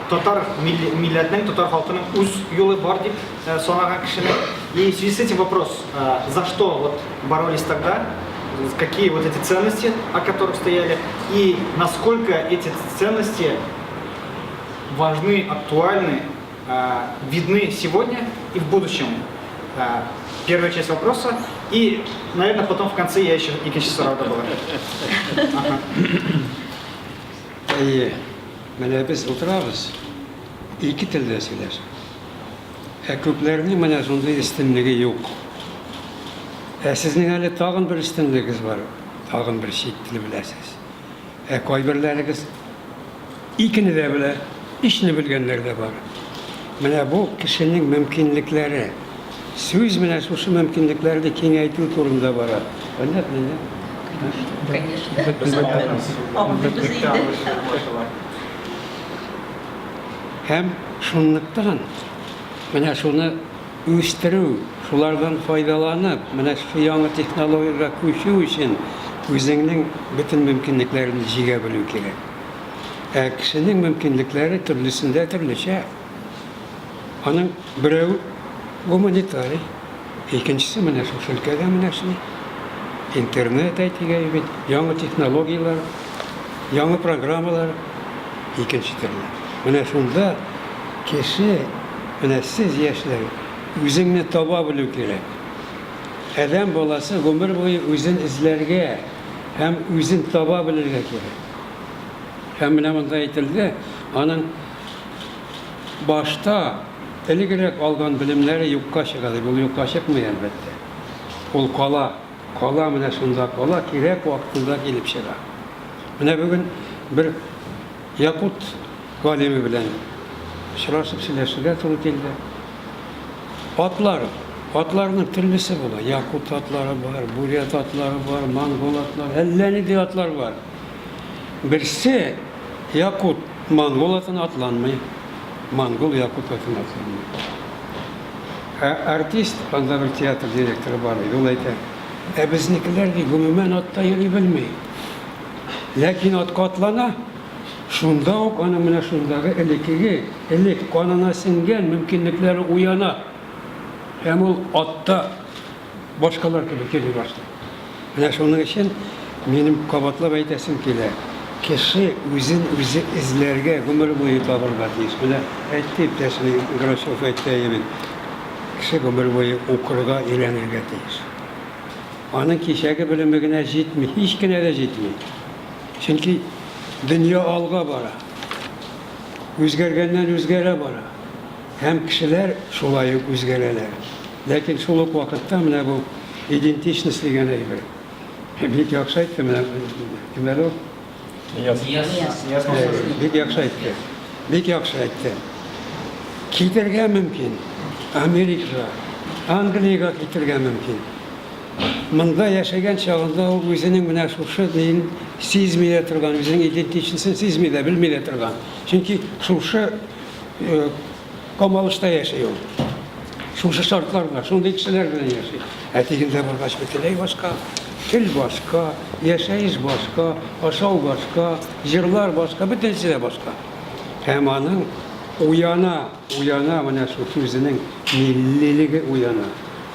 Speaker 1: татар милләтнең, татар халкының үз юлы бар дип санаган кешене. И в связи с этим вопрос, за что вот боролись тогда, какие вот эти ценности, о которых стояли, и насколько эти ценности важны, актуальны, видны сегодня и в будущем. Первая часть вопроса, и, наверное, потом в конце я еще икенче сұрау да болады.
Speaker 6: Менә без утырабыз, ике телдә сөйләшеп. Күпләрнең менә шундый өстенлеге юк. Сезнең әле тагын бер өстенлегегез бар, тагын бер чит тел беләсез. Кайберләрегез икене дә белә, ишне белгәннәр дә бар. Менә бу кешенең мөмкинлекләре, сүз менә шушы мөмкинлекләрне киңәйтү турында бара. Понятно, һәм шунлыктан менә шуны үстерү, шулардан файдаланып, менә шу яңа технологиягә күчү өчен үзеңнең бөтен мөмкинлекләрен җигә белү кирәк. Кешенең мөмкинлекләре төрлесендә төрлечә. Аның берәү гуманитарий, икенчесе менә шушы өлкәдә менә шуны интернет әйтегә бит, яңа технологиялар, яңа программалар, икенче төрле. Менә шунда кеше, менә сез яшьләр, үзеңне таба белү кирәк. Адәм баласы гомер буе үзен эзләргә һәм үзен таба белергә кирәк. Һәм менә монда әйтелде, аның башта элегрәк алган белемнәре юкка чыга, ул юкка чыкмый әлбәттә. Ул кала менә шунда кала, кирәк вакытында килеп чыга. Менә бүген бер якут галиме белән очрашып сөйләшергә туры килде. Атларның төрлесе була. Якут атлары бар, бурят атлары бар, монгол атлары, әллә нинди атлар бар. Берсе якут монгол атын атланмый, монгол якут атын атланмый. Артист, анда бер театр директоры бар иде, ул әйтә, безнекеләр гомумән атта йөри белмәй. Ләкин атка атлана, шунда ук аның менә шундагы элек канына сиңгән мөмкинлекләре уяна. Һәм ул атта башкалар кебек йөри башлый. Менә шуның өчен минем кабатлап әйтәсем килә. Кеше үзен үзе эзләргә гомер буе табарга тиеш. Менә әйтте иптәшем Грачев әйтте, кеше гомер буе укырга өйрәнергә тиеш. Аның кичәге белеме генә җитми, һич кенә дә җитми. Чөнки дөнья алга бара. Үзгәргәннән үзгәрә бара. Һәм кешеләр шулай ук үзгәрәләр. Ләкин шул ук вакытта менә бу идентичность дигән әйбер. Бик яхшы әйтте менә. Кемдер ул? Бик яхшы әйтте. Бик яхшы әйтте. Китергә мөмкин. Америкага, Англиягә китергә мөмкин. Монда яшәгән чагында ул үзенең менә шушы дин сизми дә торган, үзенең идентичностен сизми дә, белми дә торган. Чөнки шушы камалышта яшәй ул. Шушы шартларда, шундый кешеләр белән яшәй. Тигендә баргач бөтенләй башка, тел башка, яшәеш башка, ашау башка, җырлар башка, бөтенсе дә башка. Һәм аның уяна менә шушы үзенең миллилеге уяна.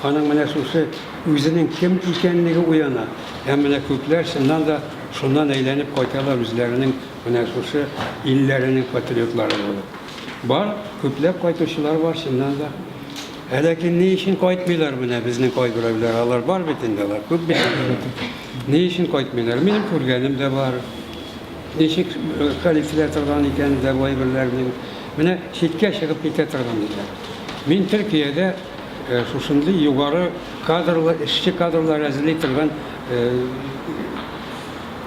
Speaker 6: Аның менә шушы үзенең кем икәнлеге уяна. Һәм менә күпләр шуннан да шуннан әйләнеп кайталар үзләренең менә шушы илләренең патриотлары булып. Бар, күпләп кайтучылар бар шуннан да. Ләкин ни өчен кайтмыйлар менә безнең кайгырыйлар, алар бар бит инде, алар күп бит. Ни өчен кайтмыйлар? Минем күргәнем дә бар. Ничек хәлифләр торган икән дә бу әйберләрнең. Менә читкә чыгып китә торган диләр. Мин Төркиядә шушындый югары кадрлар, эшче кадрлар әзерли торган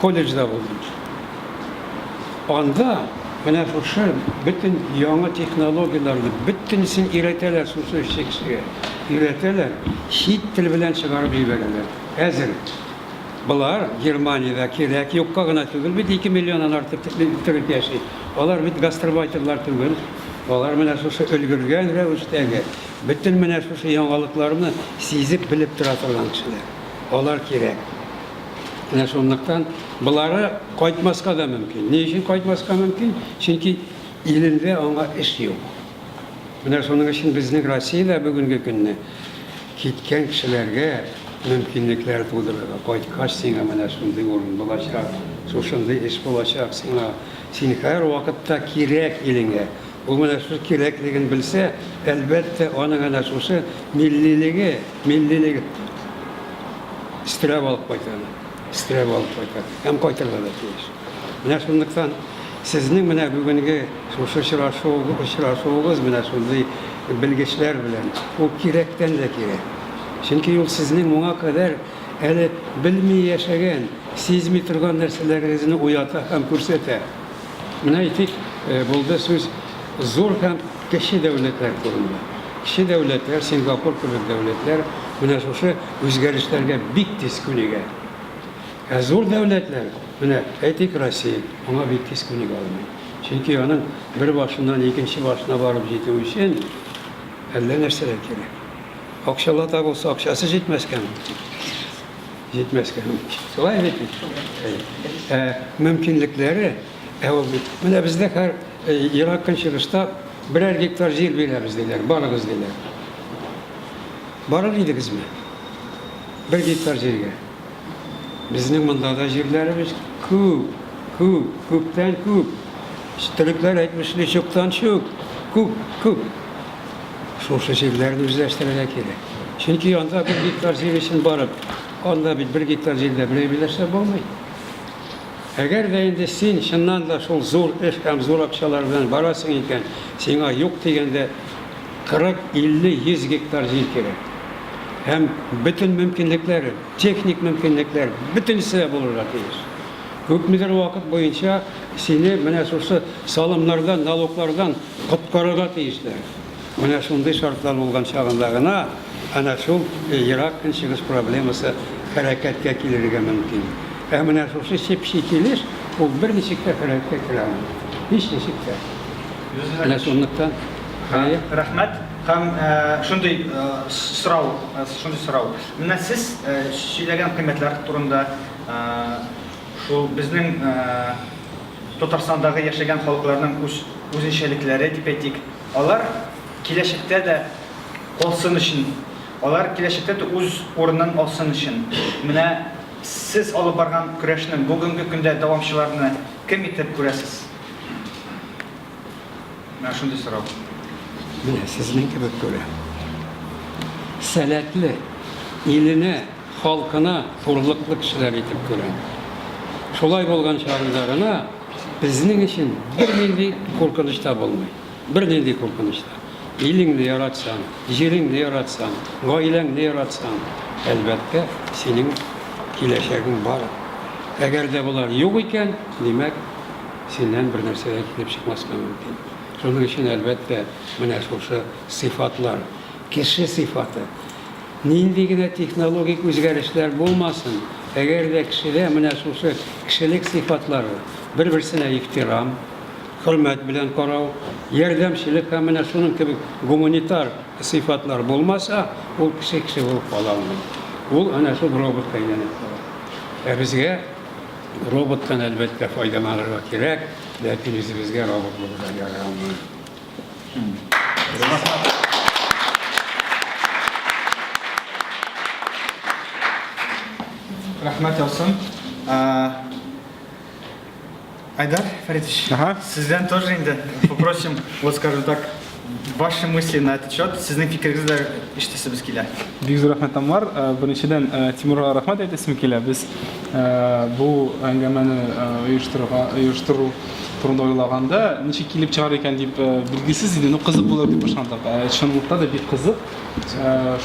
Speaker 6: колледжда булдым. Анда менә шушы бөтен яңа технологияларны бөтенсен өйрәтәләр, шушы эшчегә өйрәтәләр, чит тел белән чыгарып җибәрәләр. Әзер Бұлар Германияда кирәк юкка гына түгел, бит 2 миллионнан артык төрек яши. Алар бит гастарбайтерлар түгел. Алар менә шушы өлгергән рәвештәге бөтен менә шушы яңалыкларны сизеп белеп тора торган кешеләр. Алар кирәк. Менә шунлыктан булары кайтмаска да мөмкин. Ни өчен кайтмаска мөмкин? Чөнки илендә аңа эш юк. Менә шуның өчен безнең Россиядә бүгенге көнне киткән кешеләргә мөмкинлекләр тудырырга, кайткач сиңа менә шундый урын булачак, шушындый эш булачак сиңа. Син һәр вакытта кирәк илеңә. Ул менә шушы кирәклеген белсә, әлбәттә аның әнә шушы миллилеге истерәп алып кайта. Һәм кайтырга да тиеш. Менә шунлыктан сезнең менә бүгенге шушы очрашуыгыз менә шундый белгечләр белән ул кирәктән дә кирәк. Чөнки ул сезнең моңа кадәр әле белми яшәгән, сизми торган нәрсәләрегезне уята һәм күрсәтә. Менә әйтик, булды сүз зур һәм кече дәүләтләр турында. Кече дәүләтләр, Сингапур кебек дәүләтләр менә шушы үзгәрешләргә бик тиз күнегә. Зур дәүләтләр, менә әйтик Россия, аңа бик тиз күнегә алмый. Чөнки аның бер башыннан икенче башына барып җитү өчен әллә нәрсәләр кирәк. Акчалата булса, акчасы җитмәскә мөмкин. Шулай бит. Мөмкинлекләре, менә бездә һәр Ирак көнчыгышта 1 гектар җир бирәбез диләр, барыгыз диләр. Барыр идегезме? 1 гектар җиргә. Безнең монда да җирләребез күптән күп. Төрекләр әйтмешли чуктан чук, күп. Шушы җирләрне үзләштерергә кирәк. Чөнки анда 1 гектар җир өчен барып, анда бит 1 гектар җирдә берәй биләшә булмый. Әгәр дә инде син чыннан да шул зур эш һәм зур акчалар белән барасың икән, сиңа юк дигәндә 40, 50, 100 гектар җир кирәк. Һәм бөтен мөмкинлекләр, техник мөмкинлекләр бөтенсе булырга тиеш. Күпмедер вакыт буенча сине менә шушы салымнардан, налоглардан коткарырга тиешләр. Менә шундый шартлар булган чагында гына ана шул Ирак көнчыгыш проблемасы хәрәкәткә килергә мөмкин. Менә шушы чепчи килеш, ул берничек тә хәрәкәткә килә алмый. Һич ничек тә. Менә шунлыктан
Speaker 1: Рәхмәт. Һәм шундый сорау. Менә сез сөйләгән кыйммәтләр турында шул безнең Татарстандагы яшәгән халыкларның үзенчәлекләре дип әйтик. Алар киләчәктә дә калсын өчен, алар киләчәктә дә үз урынын алсын өчен. Менә сез алып барган көрәшнең бүгенге көндә дәвамчыларны кем итеп күрәсез? Менә шундый сорау.
Speaker 6: Менә сезнең кебек күрә. Сәләтле, иленә, халкына хурлыклы кешеләр итеп күрә. Шулай булган чагында гына безнең өчен бернинди куркыныч та булмый. Бернинди куркыныч та. Илеңне яратсаң, җиреңне яратсаң, гаиләңне яратсаң, әлбәттә синең киләчәгең бар. Әгәр дә булар юк икән, димәк, синнән бер нәрсә килеп чыкмаска мөмкин. Шуның өчен әлбәттә менә шушы сыйфатлар, кеше сыйфаты. Нинди генә технологик үзгәрешләр булмасын, әгәр дә кешедә менә шушы кешелек сыйфатлары, бер-берсенә ихтирам, хөрмәт белән карау, ярдәмчелек һәм менә шуның кебек гуманитар сыйфатлар булмаса, ул кеше булып кала алмый. Ул ана шул роботка әйләнеп кала. Безгә роботтан әлбәттә файдаланырга кирәк, ләкин үзебезгә робот булырга ярамый.
Speaker 1: Рәхмәт Ялсын. Айдар Фаридович,
Speaker 7: Ага.
Speaker 1: Сездән тоже инде попросим, вот скажем так, Ваши мысли на этот счет? Sizning fikringizni eshitishimiz keladi.
Speaker 7: Бик зур рәхмәт Анвар. Беренчедән Тимурга рәхмәт әйтәсем килә. Без бу әңгәмәне оештыру турында уйлаганда ничек килеп чыгар икән дип билгесез иде, но кызык булыр дип ышандык. Чынлыкта да бик кызык.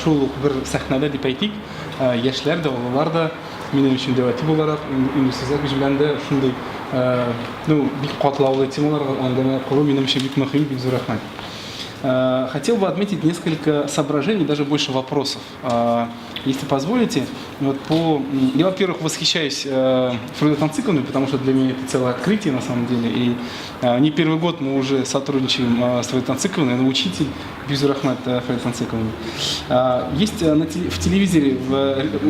Speaker 7: Шул ук бер сәхнәдә дип әйтик, яшьләр дә, балалар да минем өчен дәвати буларак инвестицияләр билгеләнде. Шундый бик катлаулы темаларга әңгәмә кылу минем өчен бик мөһим, бик зур рәхмәт. Хотел бы отметить несколько соображений, даже больше вопросов. Если позволите, я, во-первых, восхищаюсь Фройдой Танцыковной, потому что для меня это целое открытие на самом деле. И не первый год мы уже сотрудничаем с Фройдой Танцыковной, она учитель Бизур Ахмад Фройды Танцыковны. Есть в телевизоре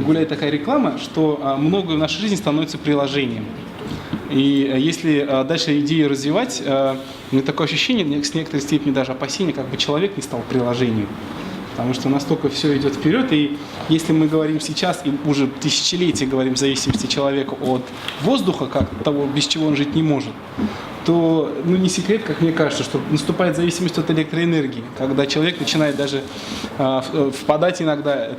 Speaker 7: гуляет такая реклама, что многое в нашей жизни становится приложением. И если дальше идею развивать, у меня такое ощущение, с некоторой степени даже опасения, как бы человек не стал приложением. Потому что настолько все идет вперед, и если мы говорим сейчас, и уже тысячелетия говорим в зависимости человека от воздуха, как того, без чего он жить не может, то не секрет, как мне кажется, что наступает зависимость от электроэнергии, когда человек начинает даже впадать иногда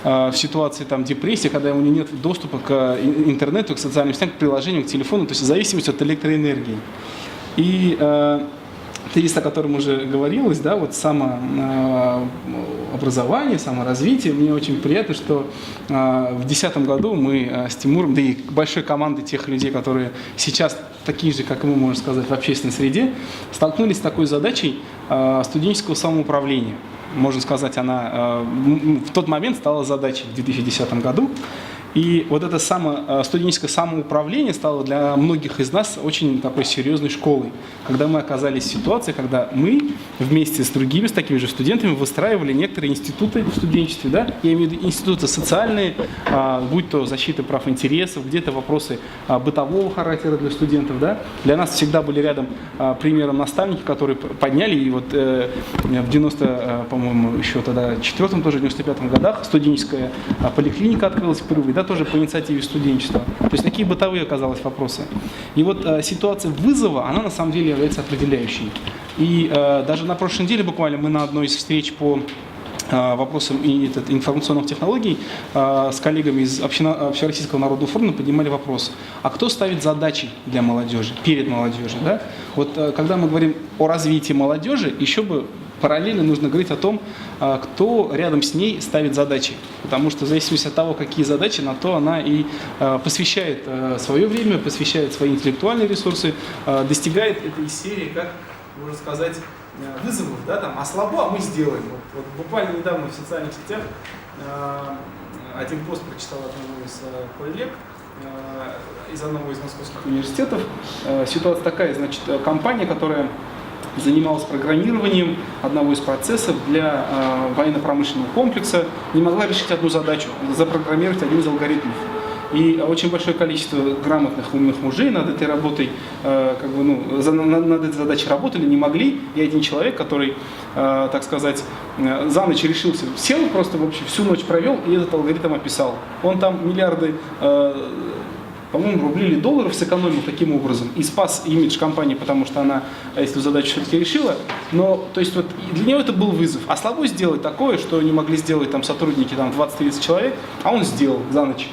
Speaker 7: в ситуации депрессии, когда ему нет доступа к интернету, к социальным сетям, к приложению, к телефону, то есть зависимость от электроэнергии. И тезис, о котором уже говорилось, да, вот самообразование, саморазвитие. Мне очень приятно, что в 2010 году мы с Тимуром, да и большой командой тех людей, которые сейчас такие же, как и мы, можно сказать, в общественной среде, столкнулись с такой задачей студенческого самоуправления. Можно сказать, она в тот момент стала задачей в 2010 году. И вот это студенческое самоуправление стало для многих из нас очень такой серьезной школой. Когда мы оказались в ситуации, когда мы вместе с другими, с такими же студентами выстраивали некоторые институты в студенчестве. Да? Я имею в виду институты социальные, будь то защита прав интересов, где-то вопросы бытового характера для студентов. Да? Для нас всегда были рядом примером наставники, которые подняли. И вот в 90, по-моему, еще тогда, 4-м, тоже 95-м годах студенческая поликлиника открылась впервые. Да, тоже по инициативе студенчества. То есть такие бытовые оказались вопросы. И вот ситуация вызова, она на самом деле является определяющей. И даже на прошлой неделе буквально мы на одной из встреч по вопросам информационных технологий с коллегами из Общероссийского народного форума поднимали вопрос, а кто ставит задачи для молодежи, перед молодежью. Да? Вот когда мы говорим о развитии молодежи, еще бы параллельно нужно говорить о том, кто рядом с ней ставит задачи. Потому что в зависимости от того, какие задачи, на то она и посвящает свое время, посвящает свои интеллектуальные ресурсы, достигает этой серии, как можно сказать, вызовов, да, а слабо, а мы сделаем. Вот буквально недавно в социальных сетях один пост прочитал одного из коллег из одного из московских университетов. Ситуация такая, значит, компания, которая занималась программированием одного из процессов для военно-промышленного комплекса, не могла решить одну задачу – запрограммировать один из алгоритмов. И очень большое количество грамотных, умных мужей над этой работой, над этой задачей работали, не могли. И один человек, который, так сказать, за ночь решился, сел просто, в общем, всю ночь провел и этот алгоритм описал. Он там миллиарды, по-моему, рублей или долларов сэкономил таким образом и спас имидж компании, потому что она эту задачу все-таки решила. Но, то есть, вот, для него это был вызов. А слабо сделать такое, что не могли сделать там сотрудники 20-30 человек, а он сделал за ночь.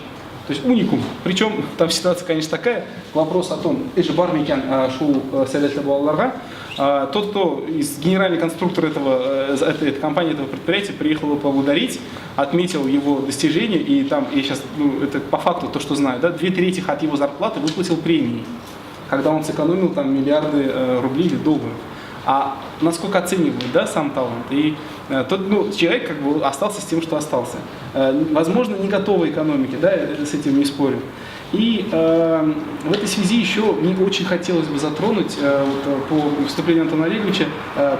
Speaker 7: То есть уникум. Причем там ситуация, конечно, такая. Вопрос о том, Эжбармикян шул Селеста Буалларга, тот, кто генеральный конструктор этой компании, этого предприятия, приехал его поблагодарить, отметил его достижения, и там, я сейчас, это по факту то, что знаю, да, 2/3 от его зарплаты выплатил премии, когда он сэкономил там миллиарды рублей или долларов. А насколько оценивают, да, сам талант. И тот человек как бы остался с тем, что остался. Возможно, не готовой экономики, да, с этим не спорю. И в этой связи еще мне очень хотелось бы затронуть по выступлению Антона Олеговича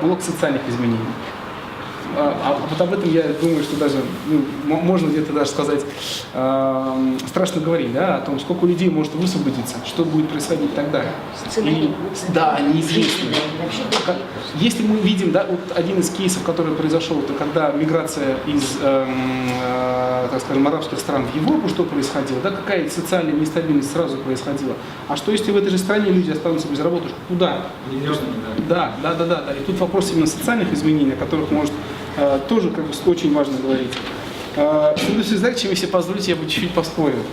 Speaker 7: блок социальных изменений. вот об этом я думаю, что даже можно где-то даже сказать, страшно говорить, да, о том, сколько людей может высвободиться, что будет происходить тогда.
Speaker 2: Сценарий.
Speaker 7: Да, неизвестно.
Speaker 2: Вообще,
Speaker 7: Если мы видим, да, вот один из кейсов, который произошел, это когда миграция из, так скажем, арабских стран в Европу, что происходило, да, какая социальная нестабильность сразу происходила. А что если в этой же стране люди останутся без работы? Куда? Да. И тут вопрос именно социальных изменений, о которых может тоже как бы очень важно говорить. С индустриализацией, если позволите, я бы чуть-чуть поспорил.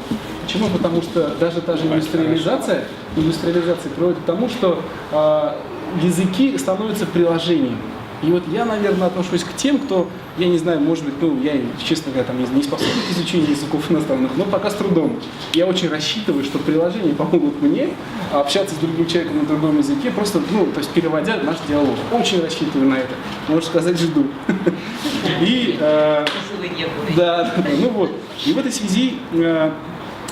Speaker 7: Почему? Потому что даже та же индустриализация приводит к тому, что языки становятся приложением. И вот я, наверное, отношусь к тем, кто, я не знаю, может быть, я, честно говоря, там, не способен к изучению языков иностранных, но пока с трудом. Я очень рассчитываю, что приложения помогут мне общаться с другим человеком на другом языке, просто, то есть переводя наш диалог. Очень рассчитываю на это. Можно сказать, жду. И, да, ну вот. И в этой связи,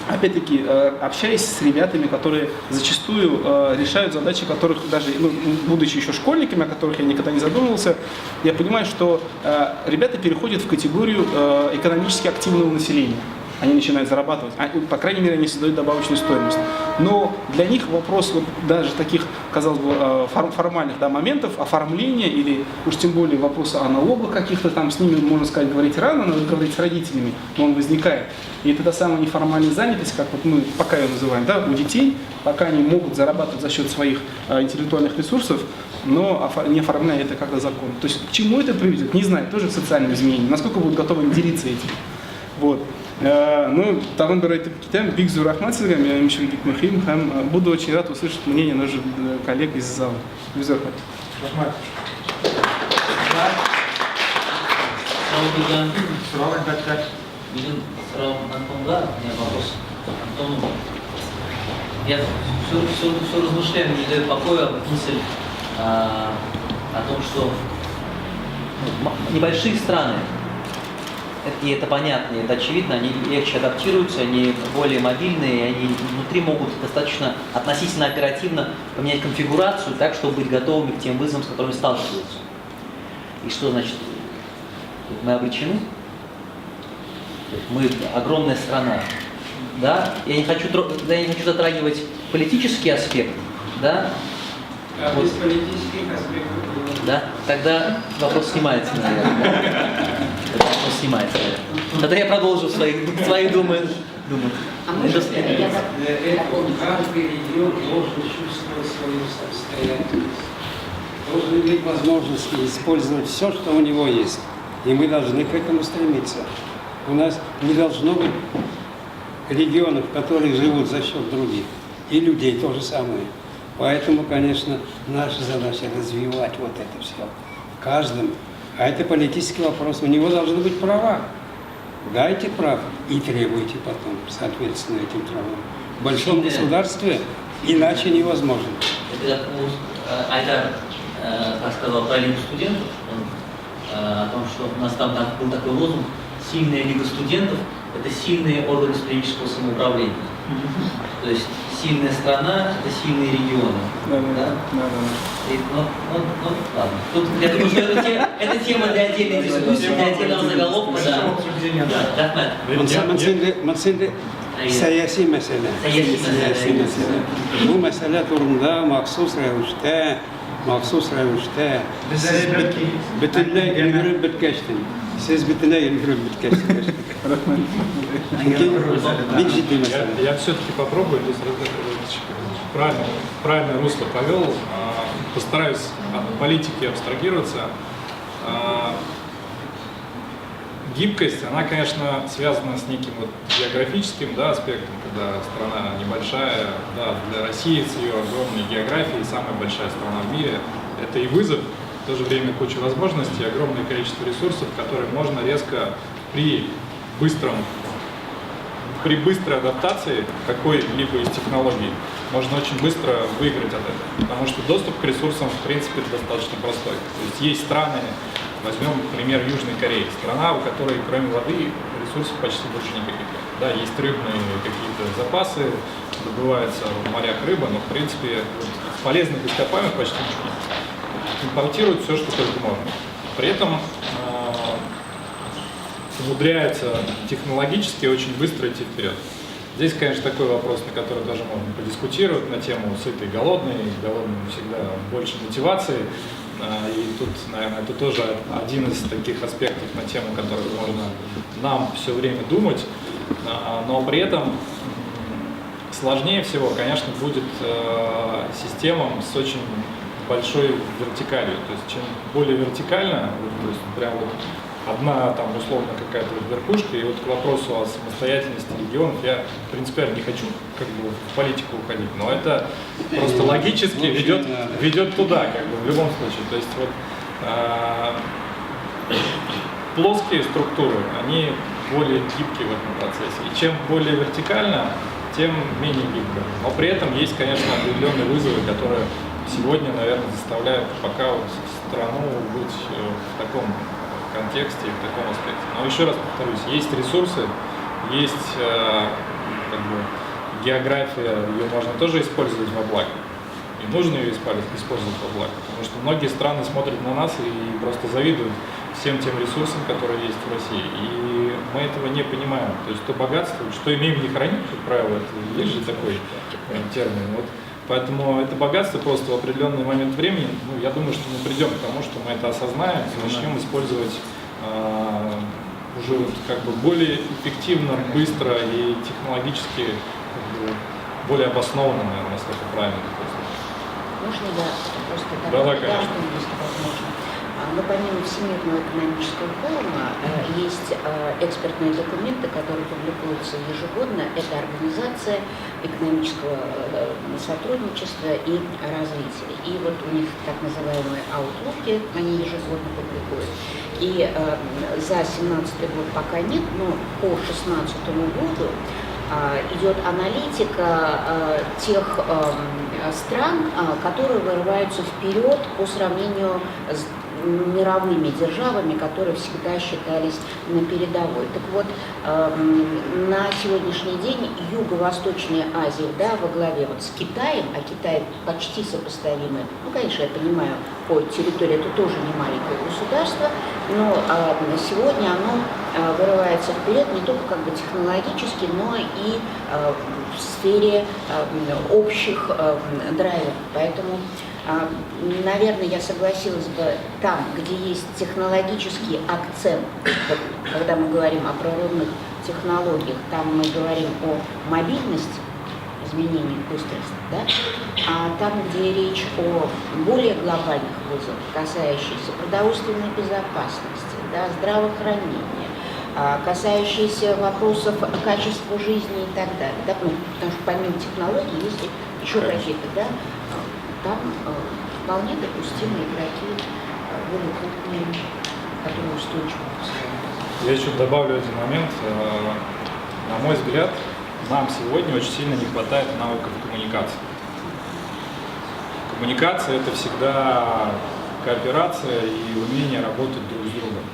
Speaker 7: опять-таки, общаясь с ребятами, которые зачастую решают задачи, которых даже, будучи еще школьниками, о которых я никогда не задумывался, я понимаю, что ребята переходят в категорию экономически активного населения. Они начинают зарабатывать, по крайней мере, они создают добавочную стоимость. Но для них вопрос вот даже таких, казалось бы, формальных моментов оформления или уж тем более вопроса о налогах каких-то там, с ними, можно сказать, говорить рано, надо говорить с родителями, но он возникает. И это та самая неформальная занятость, как вот мы пока ее называем, да, у детей, пока они могут зарабатывать за счет своих интеллектуальных ресурсов, но не оформляя это как закон. То есть к чему это приведет, не знаю, тоже к социальным изменениям, насколько будут готовы делиться этим. Вот. Тағын бір айтып кетемін, бик зор рахмат сізге, менің Шергит Махим, һәм буду очень рад услышать мнение наших коллег из зала. Бик зор рахмат.
Speaker 3: Антонға, у меня вопрос. Антону, я все размышляю, мне не дает покоя мысль о том, что небольшие страны, и это понятно, это очевидно, они легче адаптируются, они более мобильные, они внутри могут достаточно относительно оперативно поменять конфигурацию так, чтобы быть готовыми к тем вызовам, с которыми сталкиваются. И что значит? Мы обречены? Мы огромная страна. Да? Я не хочу затрагивать политический аспект. Да?
Speaker 6: Без политических аспектов.
Speaker 3: Да? Тогда вопрос снимается, наверное. Тогда я продолжу свои думы.
Speaker 2: А может, я
Speaker 6: каждый регион должен чувствовать свою самостоятельность. Должен иметь возможность использовать все, что у него есть. И мы должны к этому стремиться. У нас не должно быть регионов, в которых живут за счет других. И людей то же самое. Поэтому, конечно, наша задача развивать вот это все. В каждом. А это политический вопрос. У него должны быть права. Дайте прав и требуйте потом, соответственно, этим правам. В большом государстве иначе невозможно.
Speaker 3: Это Айдар сказал про Лигу студентов, о том, что у нас там был такой лозунг: сильная Лига студентов – это сильные органы студенческого самоуправления. То есть сильная страна – это сильные регионы.
Speaker 7: Да.
Speaker 3: И, ладно. Тут, я думаю, что это тема для отдельной дискуссии, для отдельного заголовка.
Speaker 6: Мәселе саяси мәселе. Бұл мәселе турында махсус рәвештә бөтенләй өлгереп беткәчтен. Сез бөтенләй өлгереп беткәчтен. Бик җитди мәсьәлә.
Speaker 5: Я все-таки попробую, то есть правильное русло повел, постараюсь от политики абстрагироваться. Гибкость, она, конечно, связана с неким географическим аспектом, когда страна небольшая, для России с ее огромной географией, самая большая страна в мире, это и вызов, в то же время куча возможностей, огромное количество ресурсов, которые можно резко при быстрой адаптации какой-либо из технологий можно очень быстро выиграть от этого, потому что доступ к ресурсам, в принципе, достаточно простой. То есть страны, возьмем пример Южной Кореи, страна, у которой кроме воды ресурсов почти больше никаких нет. Да, есть рыбные какие-то запасы, добывается в морях рыба, но в принципе полезных ископаемых почти ничего нет. Импортируют все, что только можно. При этом умудряются технологически очень быстро идти вперед. Здесь, конечно, такой вопрос, на который тоже можно подискутировать, на тему сытый и голодный всегда больше мотивации. И тут, наверное, это тоже один из таких аспектов, на тему которых можно нам все время думать. Но при этом сложнее всего, конечно, будет системам с очень большой вертикалью. То есть чем более вертикально, то есть прям вот одна там условно какая-то верхушка, и вот к вопросу о самостоятельности регионов я принципиально не хочу как бы в политику уходить, но это просто логически ведет туда, как бы в любом случае. То есть вот плоские структуры, они более гибкие в этом процессе. И чем более вертикально, тем менее гибко. Но при этом есть, конечно, определенные вызовы, которые сегодня, наверное, заставляют пока вот страну быть в таком контексте и в таком аспекте. Но еще раз повторюсь, есть ресурсы, есть как бы, география, ее можно тоже использовать во благо. И нужно ее использовать во благо. Потому что многие страны смотрят на нас и просто завидуют всем тем ресурсам, которые есть в России. И мы этого не понимаем. То есть то богатство, что имеем не хранить, как правило, это есть же такой термин. Вот. Поэтому это богатство просто в определенный момент времени, ну, я думаю, что мы придем к тому, что мы это осознаем и начнем использовать уже вот, как бы более эффективно, быстро и технологически как бы, более обоснованно, наверное, если это правильно.
Speaker 2: Можно я просто
Speaker 5: Да, конечно.
Speaker 2: если возможно. Но помимо Всемирного экономического форума есть экспертные документы, которые публикуются ежегодно. Это Организация экономического сотрудничества и развития. И вот у них так называемые аутлуки, они ежегодно публикуют. И за 2017 год пока нет, но по 2016 году идет аналитика тех стран, которые вырываются вперед по сравнению с мировыми державами, которые всегда считались на передовой. Так вот, на сегодняшний день Юго-Восточная Азия, да, во главе вот с Китаем, а Китай почти сопоставимый, ну, конечно, я понимаю, по территории это тоже не маленькое государство, но сегодня оно вырывается вперед не только как бы технологически, но и в сфере общих драйверов. Поэтому наверное, я согласилась бы там, где есть технологический акцент, вот, когда мы говорим о прорывных технологиях, там мы говорим о мобильности, изменениях быстрости, да? А там, где речь о более глобальных вызовах, касающихся продовольственной безопасности, да, здравоохранения, касающиеся вопросов качества жизни и так далее. Да? Ну, потому что помимо технологий есть еще какие-то, да, там вполне допустимы игроки более крупные, которые устойчивы.
Speaker 5: Я еще добавлю один момент. На мой взгляд, нам сегодня очень сильно не хватает навыков коммуникации. Коммуникация – это всегда кооперация и умение работать друг с другом.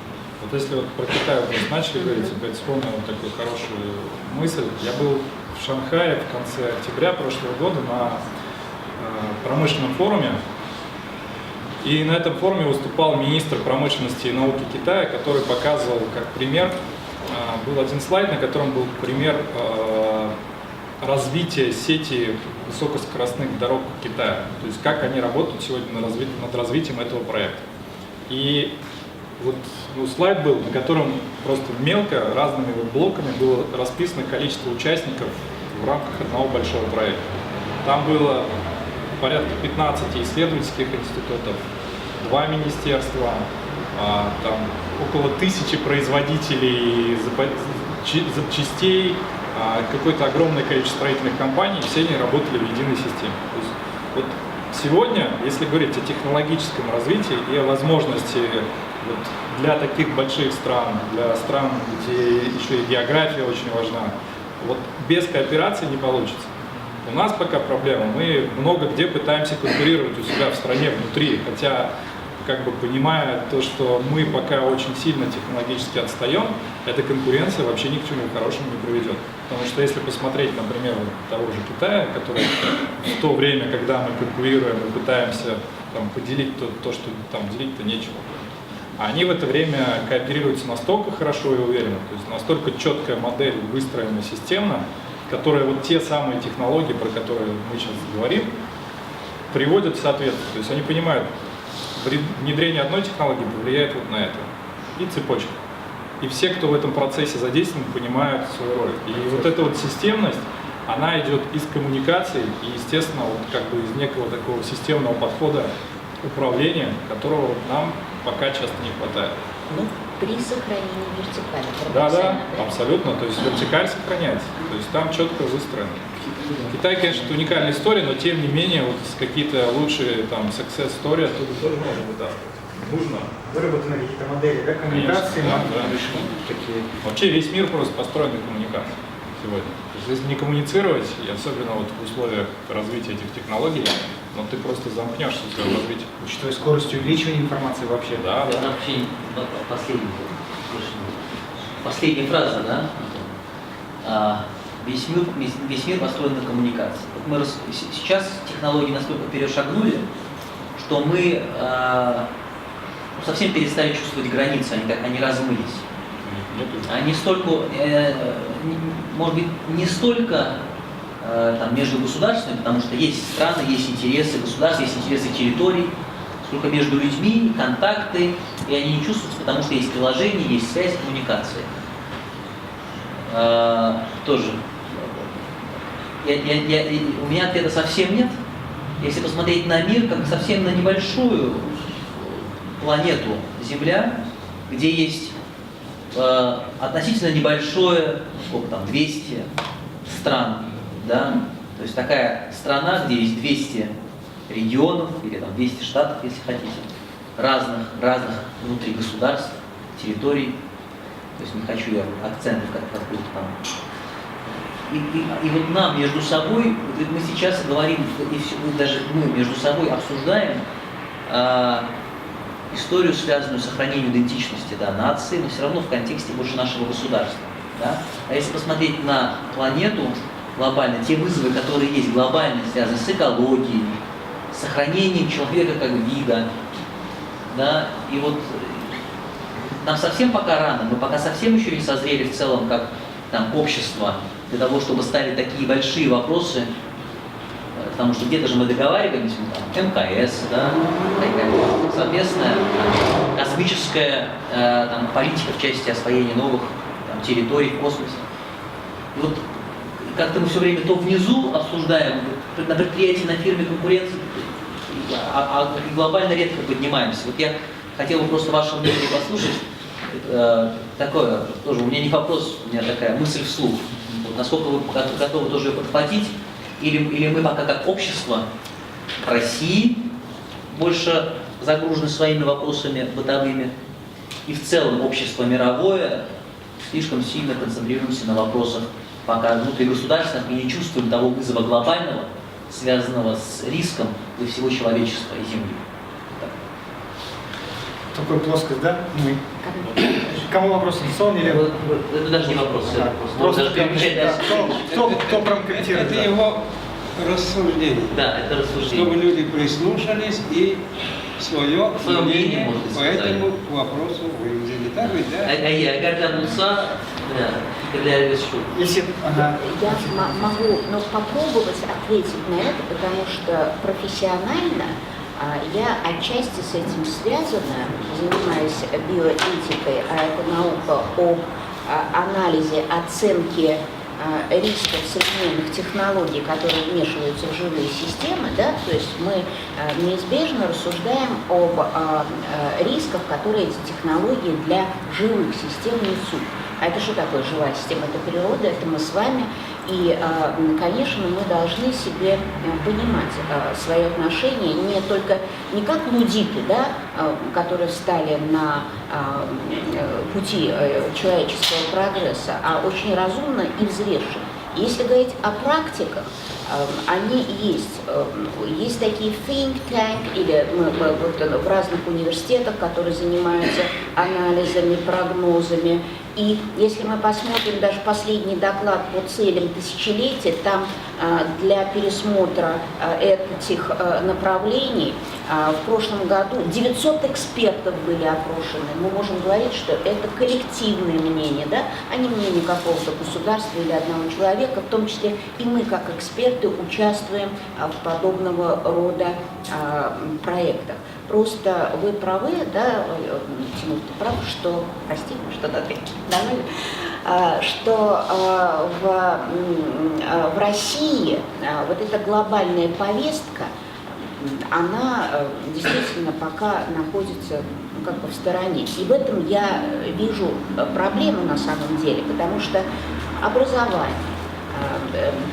Speaker 5: Вот если вот про Китай вы начали говорить, опять вспомнил вот такую хорошую мысль. Я был в Шанхае в конце октября прошлого года на промышленном форуме, и на этом форуме выступал министр промышленности и науки Китая, который показывал как пример, был один слайд, на котором был пример развития сети высокоскоростных дорог Китая, то есть как они работают сегодня над развитием этого проекта. И вот слайд был, на котором просто мелко разными вот блоками было расписано количество участников в рамках одного большого проекта. Там было порядка 15 исследовательских институтов, 2 министерства, там около 1000 производителей запчастей, какое-то огромное количество строительных компаний, и все они работали в единой системе. То есть, вот сегодня, если говорить о технологическом развитии и о возможности вот, для таких больших стран, для стран, где еще и география очень важна, вот без кооперации не получится. У нас пока проблема, мы много где пытаемся конкурировать у себя в стране внутри, хотя, как бы понимая то, что мы пока очень сильно технологически отстаем, эта конкуренция вообще ни к чему хорошему не приведет. Потому что если посмотреть, например, того же Китая, который в то время, когда мы конкурируем и пытаемся там, поделить то, что там делить-то нечего. а они в это время кооперируются настолько хорошо и уверенно, то есть настолько четкая модель выстроена системно, которая вот те самые технологии, про которые мы сейчас говорим, приводят в соответствие. То есть они понимают, внедрение одной технологии повлияет вот на это. И цепочка. И все, кто в этом процессе задействован, понимают свою роль. И вот эта вот системность, она идет из коммуникации и, естественно, вот как бы из некого такого системного подхода управления, которого нам пока часто не хватает.
Speaker 2: Ну, при сохранении вертикали.
Speaker 5: Да, абсолютно. То есть вертикаль сохраняется. То есть там четко выстроено. Китай, конечно, это уникальная история, но тем не менее, вот какие-то лучшие там success story оттуда тоже можно вытаскивать. Нужно.
Speaker 1: Выработаны какие-то модели, да, коммуникации,
Speaker 5: Конечно, да.
Speaker 1: такие.
Speaker 5: Вообще весь мир просто построен на коммуникации сегодня. То есть если не коммуницировать, и особенно вот в условиях развития этих технологий, ну ты просто замкнешься в своем развитии.
Speaker 1: Учитывая скорость увеличивания информации вообще.
Speaker 5: Да, да.
Speaker 3: Там вообще последняя фраза, да? Весь мир построен на коммуникации. Вот мы сейчас технологии настолько перешагнули, что мы совсем перестали чувствовать границы, они размылись. Они столько, может быть, не столько там, между государствами, потому что есть страны, есть интересы государств, есть интересы территорий, сколько между людьми, контакты, и они не чувствуются, потому что есть приложения, есть связь, коммуникация. Тоже. У меня ответа совсем нет. Если посмотреть на мир, как совсем на небольшую планету Земля, где есть относительно небольшое, сколько там, 200 стран, да, то есть такая страна, где есть 200 регионов, или там 200 штатов, если хотите, разных внутри государств, территорий, то есть не хочу я акцентов каких-то там. И вот нам между собой, мы сейчас говорим, и даже мы между собой обсуждаем историю, связанную с сохранением идентичности, да, нации, но все равно в контексте больше нашего государства. Да? А если посмотреть на планету глобально, те вызовы, которые есть глобально, связаны с экологией, с сохранением человека как вида, да, и вот нам совсем пока рано, мы пока совсем еще не созрели в целом как там, общество для того, чтобы ставить такие большие вопросы, потому что где-то же мы договариваемся, там, МКС, да, такая совместная космическая там, политика в части освоения новых там, территорий в космосе. И вот как-то мы все время то внизу обсуждаем, на предприятии, на фирме конкуренции, а глобально редко поднимаемся. Вот я хотел бы просто ваше мнение послушать. Такое тоже, у меня не вопрос, у меня такая мысль вслух. Вот, насколько вы готовы тоже ее подхватить? Или мы пока как общество России больше загружены своими вопросами бытовыми, и в целом общество мировое слишком сильно концентрируемся на вопросах пока внутригосударственных и не чувствуем того вызова глобального, связанного с риском для всего человечества и Земли.
Speaker 1: Такой плоскость, да? Мы. Кому вопрос адресован или?
Speaker 3: Это даже не вопрос.
Speaker 1: Да.
Speaker 3: Просто
Speaker 1: Просто кто прокомментирует?
Speaker 6: Это его рассуждение.
Speaker 3: Да, это рассуждение.
Speaker 6: Чтобы люди прислушались и свое
Speaker 3: Своё мнение,
Speaker 6: мнение
Speaker 3: может
Speaker 6: по
Speaker 3: сказать.
Speaker 6: этому вопросу выразили. Так ведь, да?
Speaker 1: Если, ага.
Speaker 2: Я могу попробовать ответить на это, потому что профессионально я отчасти с этим связана, занимаюсь биоэтикой, а это наука об анализе, оценке рисков современных технологий, которые вмешиваются в живые системы, да, то есть мы неизбежно рассуждаем об рисках, которые эти технологии для живых систем несут. А это что такое живая система? Это природа, это мы с вами. И, конечно, мы должны себе понимать свои отношения не как лудиты, да, которые встали на пути человеческого прогресса, а очень разумно и взвешенно. Если говорить о практиках, они есть. Есть такие think tank, или в разных университетах, которые занимаются анализами, прогнозами И если мы посмотрим даже последний доклад по целям тысячелетия, там для пересмотра этих направлений в прошлом году 900 экспертов были опрошены. Мы можем говорить, что это коллективное мнение, да, а не мнение какого-то государства или одного человека, в том числе и мы, как эксперты, участвуем в подобного рода проектах. Просто вы правы, да, Тимур, ты прав, что, прости, что что в России вот эта глобальная повестка, она действительно пока находится как бы в стороне. И в этом я вижу проблему на самом деле, потому что образование,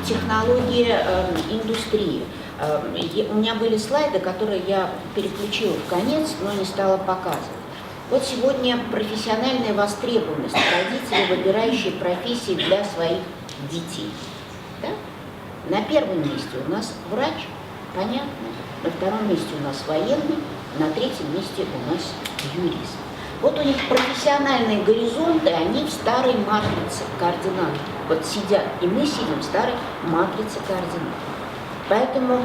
Speaker 2: технология индустрии. У меня были слайды, которые я переключила в конец, но не стала показывать. Вот сегодня профессиональная востребованность родителей, выбирающие профессии для своих детей. Да? На первом месте у нас врач, понятно. На втором месте у нас военный, на третьем месте у нас юрист. Вот у них профессиональные горизонты, они в старой матрице координат. Вот сидят, и мы сидим в старой матрице координат. Поэтому,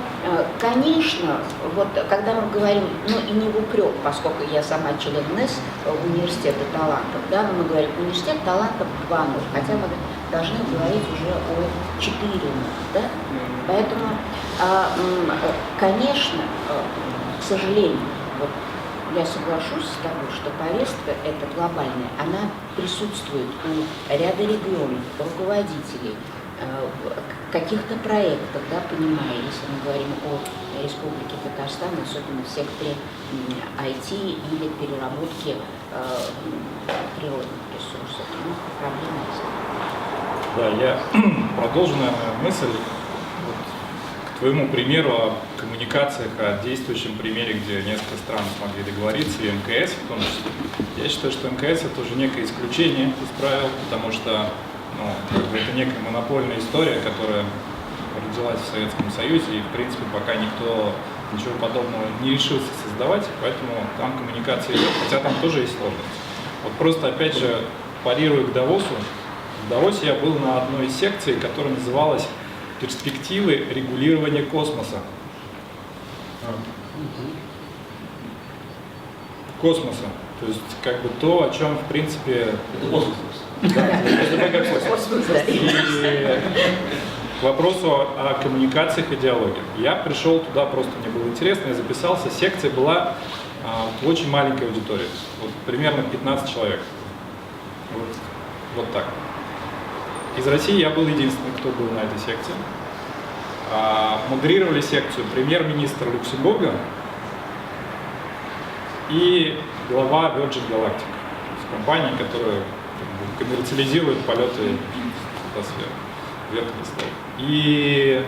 Speaker 2: конечно, вот когда мы говорим, ну и не в упрек, поскольку я сама член НЭС университета талантов, да, но мы говорим университет талантов 2.0, хотя мы должны говорить уже о 4.0, да. Поэтому, конечно, к сожалению, вот я соглашусь с тобой, что повестка эта глобальная, она присутствует у ряда регионов, руководителей, каких-то проектов, да, понимая, если мы говорим о Республике Татарстан, особенно в секторе IT или переработки природных ресурсов. Ну, проблема есть.
Speaker 5: Да, я продолжу, наверное, мысль. Вот, к твоему примеру о коммуникациях, о действующем примере, где несколько стран смогли договориться, и МКС в том числе. Я считаю, что МКС это уже некое исключение из правил, потому что это некая монопольная история, которая родилась в Советском Союзе, и, в принципе, пока никто ничего подобного не решился создавать, поэтому там коммуникация идет, хотя там тоже есть сложности. Вот просто, опять же, парируя к Давосу, в Давосе я был на одной из секций, которая называлась «Перспективы регулирования космоса». Космоса. То есть, как бы то, о чем, в принципе...
Speaker 3: Это космос.
Speaker 5: И к вопросу о коммуникациях и диалоге. Я пришел туда, просто мне было интересно, я записался. Секция была в очень маленькой аудитории, вот, примерно 15 человек. Вот так. Из России я был единственный, кто был на этой секции. Модерировали секцию премьер-министр Люксембурга и глава Virgin Galactic, компании, которая коммерциализирует полеты в атмосферу, верхний слой. И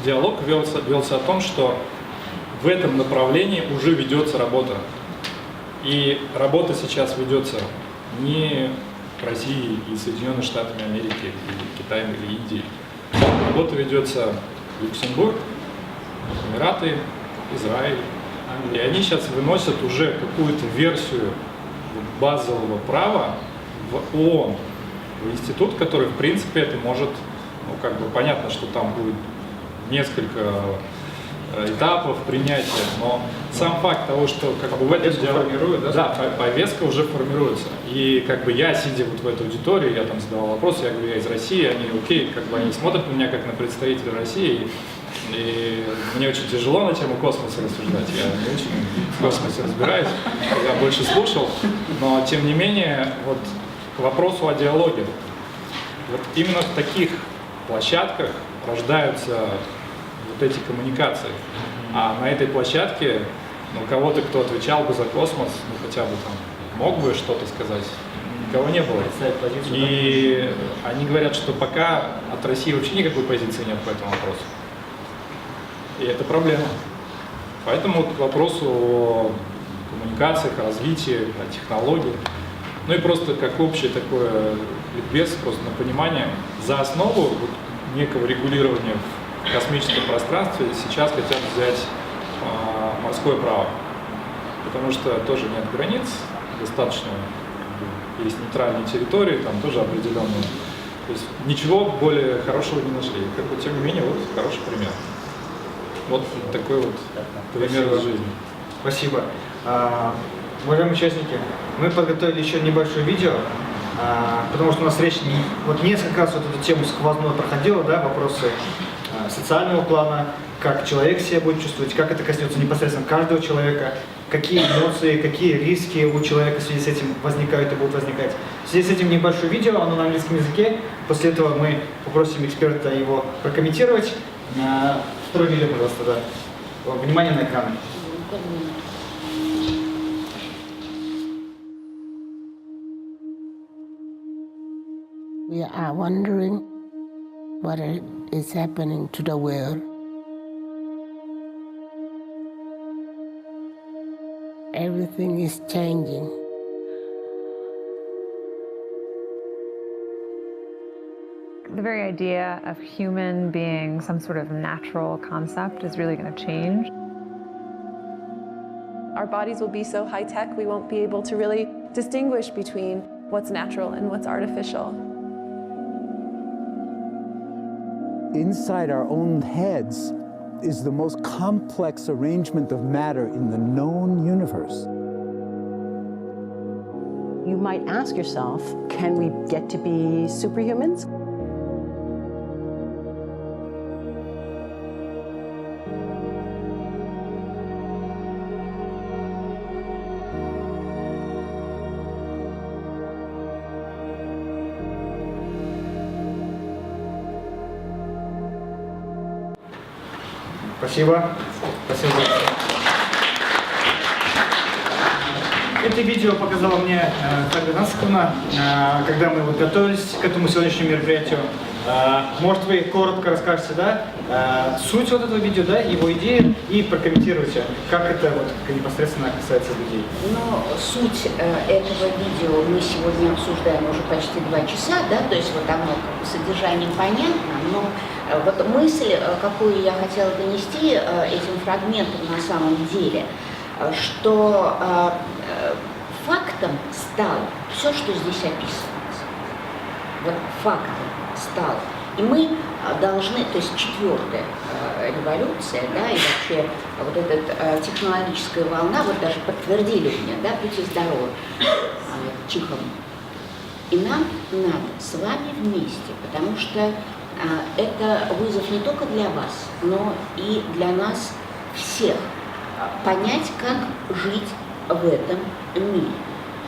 Speaker 5: диалог велся о том, что в этом направлении уже ведется работа. И работа сейчас ведется не в России и Соединенных Штатами Америки, или Китаем, или Индией. Работа ведется в Люксембург, Эмираты, Израиль. И они сейчас выносят уже какую-то версию базового права в ООН, в институт, который, в принципе, это может, ну, как бы понятно, что там будет несколько этапов принятия, но сам факт того, что как бы в этом формирует, да, повестка уже формируется. И как бы я, сидя вот в этой аудитории, я там задавал вопросы, я говорю, я из России, они окей, как бы они смотрят на меня как на представителя России, и мне очень тяжело на тему космоса рассуждать, я не очень в космосе разбираюсь, я больше слушал, но тем не менее, вот к вопросу о диалоге, вот именно в таких площадках рождаются вот эти коммуникации. А на этой площадке, ну, кого-то, кто отвечал бы за космос, ну, хотя бы там мог бы что-то сказать, никого не было. И они говорят, что пока от России вообще никакой позиции нет по этому вопросу. И это проблема. Поэтому к вопросу о коммуникациях, о развитии, о технологиях, ну и просто как общее такое ликбез, просто на понимание, за основу вот некого регулирования в космическом пространстве сейчас хотят взять морское право, потому что тоже нет границ, достаточно есть нейтральные территории, там тоже определенные. То есть ничего более хорошего не нашли. Как бы, тем не менее, вот хороший пример. Вот такой вот пример из жизни.
Speaker 1: Спасибо. Уважаемые участники, мы подготовили еще небольшое видео, потому что у нас речь вот несколько раз вот эту тему сквозную проходила, да, вопросы социального плана, как человек себя будет чувствовать, как это коснется непосредственно каждого человека, какие эмоции, какие риски у человека в связи с этим возникают и будут возникать. В связи с этим небольшое видео, оно на английском языке. После этого мы попросим эксперта его прокомментировать. Второе видео, пожалуйста, да. Внимание на экраны.
Speaker 8: We are wondering what is happening to the world. Everything is changing.
Speaker 9: The very idea of human being some sort of natural concept is really going to change.
Speaker 10: Our bodies will be so high-tech, we won't be able to really distinguish between what's natural and what's artificial.
Speaker 11: Inside our own heads is the most complex arrangement of matter in the known universe.
Speaker 12: You might ask yourself, can we get to be superhumans?
Speaker 1: Спасибо. Спасибо. Это видео показала мне Фарида Насыповна, когда мы вот готовились к этому сегодняшнему мероприятию. Может, вы коротко расскажете, да, суть вот этого видео, да, его идею и прокомментируйте, как это вот непосредственно касается людей.
Speaker 2: Но суть этого видео мы сегодня обсуждаем уже почти 2 часа, да, то есть вот оно как бы содержание понятно, но вот мысль, какую я хотела донести этим фрагментом на самом деле, что фактом стало все, что здесь описывается. Вот фактом стало. И мы должны, то есть 4-я революция, да, и вообще вот эта технологическая волна, вот даже подтвердили мне, да, «Пути здоровья» Чехова. И нам надо с вами вместе, потому что это вызов не только для вас, но и для нас всех. Понять, как жить в этом мире,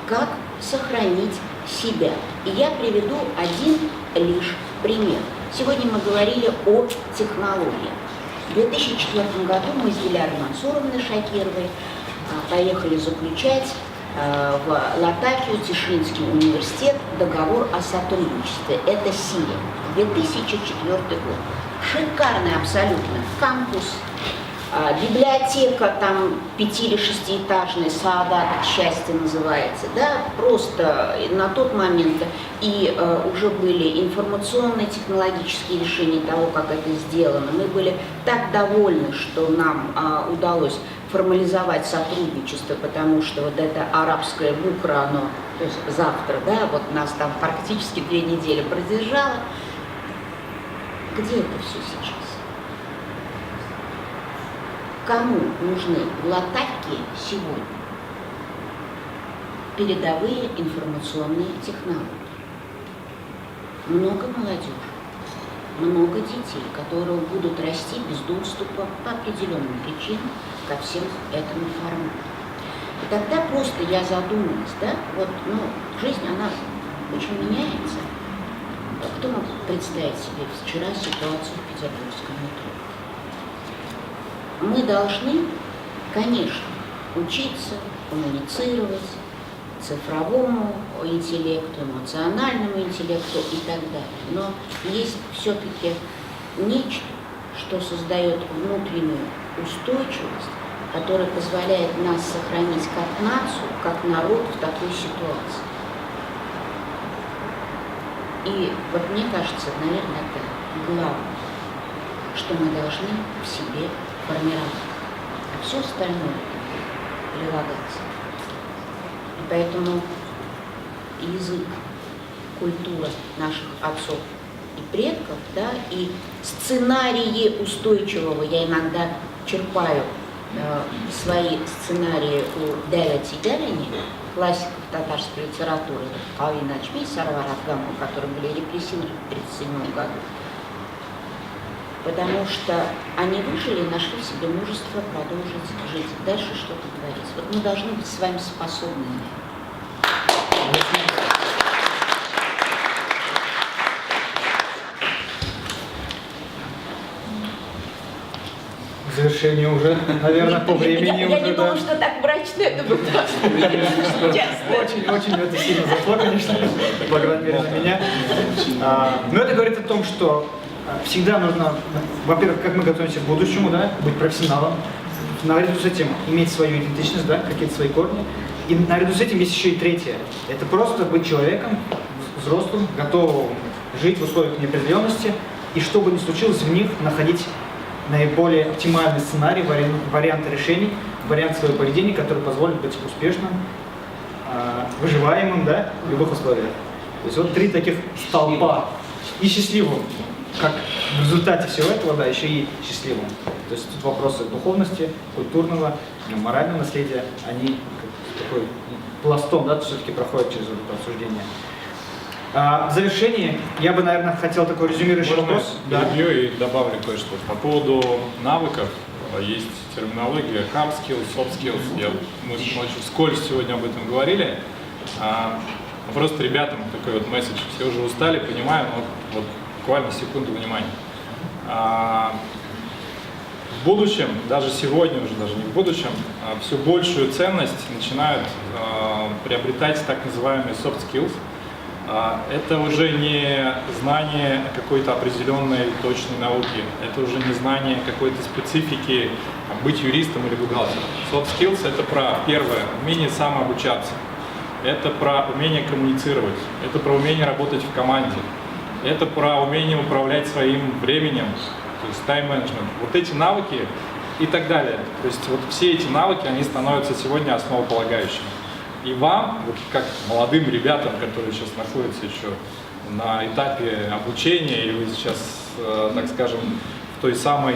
Speaker 2: как сохранить себя. И я приведу один лишь пример. Сегодня мы говорили о технологиях. В 2004 году мы с Дилярой Мансуровной Шакировой поехали заключать в Латакию, Тишинский университет, договор о сотрудничестве. Это Сирия. 2004 год. Шикарный абсолютно кампус, библиотека там 5- или 6-этажная, Саадат, счастье называется, да, просто на тот момент и уже были информационные технологические решения того, как это сделано. Мы были так довольны, что нам удалось формализовать сотрудничество, потому что вот это арабское букра, оно, то есть завтра, да, вот нас там практически 2 недели продержало. Где это все сейчас? Кому нужны в Латакии сегодня передовые информационные технологии? Много молодежи, много детей, которые будут расти без доступа по определенным причинам ко всем этому формату. И тогда просто я задумалась, да, вот, ну, жизнь, она очень меняется. Кто мог представить себе вчера ситуацию в петербургском метро? Мы должны, конечно, учиться коммуницировать, цифровому интеллекту, эмоциональному интеллекту и так далее. Но есть все-таки нечто, что создает внутреннюю устойчивость, которая позволяет нас сохранить как нацию, как народ в такой ситуации. И вот мне кажется, наверное, это главное, что мы должны в себе формировать, а все остальное прилагаться. И поэтому язык, культура наших отцов и предков, да, и сценарии устойчивого я иногда черпаю свои сценарии у Девяти Девини, классиков татарской литературы, Калви Начми, Сарвар Афганов, которые были репрессированы в 1937 году. Потому что они выжили и нашли в себе мужество продолжить жить, дальше что-то творить. Вот мы должны быть с вами способными.
Speaker 1: В завершении уже, наверное, по времени
Speaker 2: я
Speaker 1: уже.
Speaker 2: не думала, что так мрачно это будет.
Speaker 1: Очень это сильно зашло, конечно, по крайней мере, на меня. Но это говорит о том, что всегда нужно, во-первых, как мы готовимся к будущему, да, быть профессионалом, наряду с этим иметь свою идентичность, да, какие-то свои корни. И наряду с этим есть еще и третье. Это просто быть человеком, взрослым, готовым жить в условиях неопределенности, и что бы ни случилось, в них находить наиболее оптимальный сценарий, варианты решений, вариант своего поведения, который позволит быть успешным, выживаемым, да, в любых условиях. То есть вот три таких столпа. И счастливым, как в результате всего этого, да, еще и счастливым. То есть тут вопросы духовности, культурного, морального наследия, они такой пластом, да, все-таки проходят через это обсуждение. В завершении я бы, наверное, хотел такой резюмирующий вопрос.
Speaker 5: Перебью и добавлю кое-что. По поводу навыков есть терминология hard skills, soft skills. Мы очень вскользь сегодня об этом говорили. Просто ребятам такой вот месседж. Все уже устали, понимаю, но вот буквально секунду внимания. В будущем, даже сегодня уже, даже не в будущем, все большую ценность начинают приобретать так называемые soft skills. Это уже не знание какой-то определенной точной науки, это уже не знание какой-то специфики, быть юристом или бухгалтером. Soft skills — это про, первое, умение самообучаться, это про умение коммуницировать, это про умение работать в команде, это про умение управлять своим временем, то есть тайм-менеджмент. Вот эти навыки и так далее. То есть вот все эти навыки, они становятся сегодня основополагающими. И вам, вот как молодым ребятам, которые сейчас находятся еще на этапе обучения, или вы сейчас, так скажем, в той самой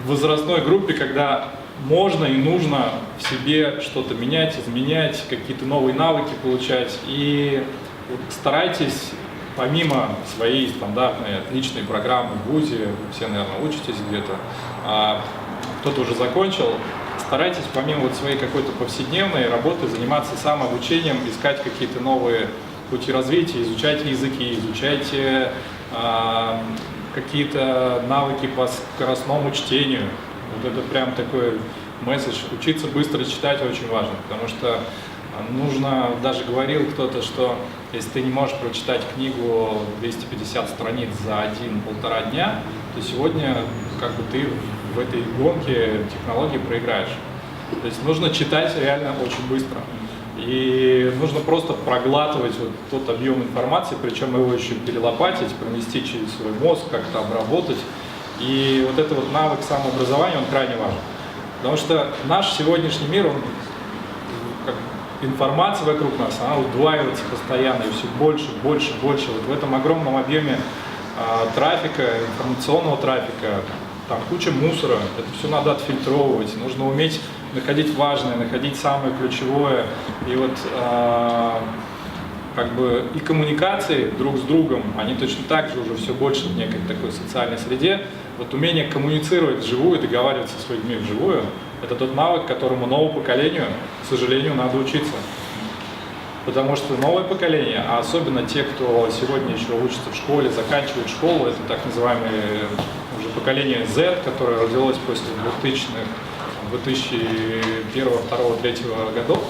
Speaker 5: возрастной группе, когда можно и нужно в себе что-то менять, изменять, какие-то новые навыки получать. И вот старайтесь, помимо своей стандартной отличной программы в ВУЗе, вы все, наверное, учитесь где-то, кто-то уже закончил, старайтесь помимо вот своей какой-то повседневной работы заниматься самообучением, искать какие-то новые пути развития, изучайте языки, изучайте какие-то навыки по скоростному чтению. Вот это прям такой месседж. Учиться быстро читать очень важно, потому что нужно, даже говорил кто-то, что если ты не можешь прочитать книгу 250 страниц за 1-1,5 дня, то сегодня как бы ты в этой гонке технологий проиграешь. То есть нужно читать реально очень быстро. И нужно просто проглатывать вот тот объем информации, причем его еще перелопатить, пронести через свой мозг, как-то обработать. И вот этот вот навык самообразования, он крайне важен. Потому что наш сегодняшний мир, он, как информация вокруг нас, она удваивается постоянно, и все больше, больше, больше. Вот в этом огромном объеме трафика, информационного трафика, там куча мусора, это все надо отфильтровывать, нужно уметь находить важное, находить самое ключевое. И вот как бы и коммуникации друг с другом, они точно так же уже все больше в некой такой социальной среде. Вот умение коммуницировать вживую, договариваться с людьми вживую, это тот навык, которому новому поколению, к сожалению, надо учиться. Потому что новое поколение, а особенно те, кто сегодня еще учится в школе, заканчивает школу, это так называемое уже поколение Z, которое родилось после 2000-х, 2001, 2002, 2003 годов.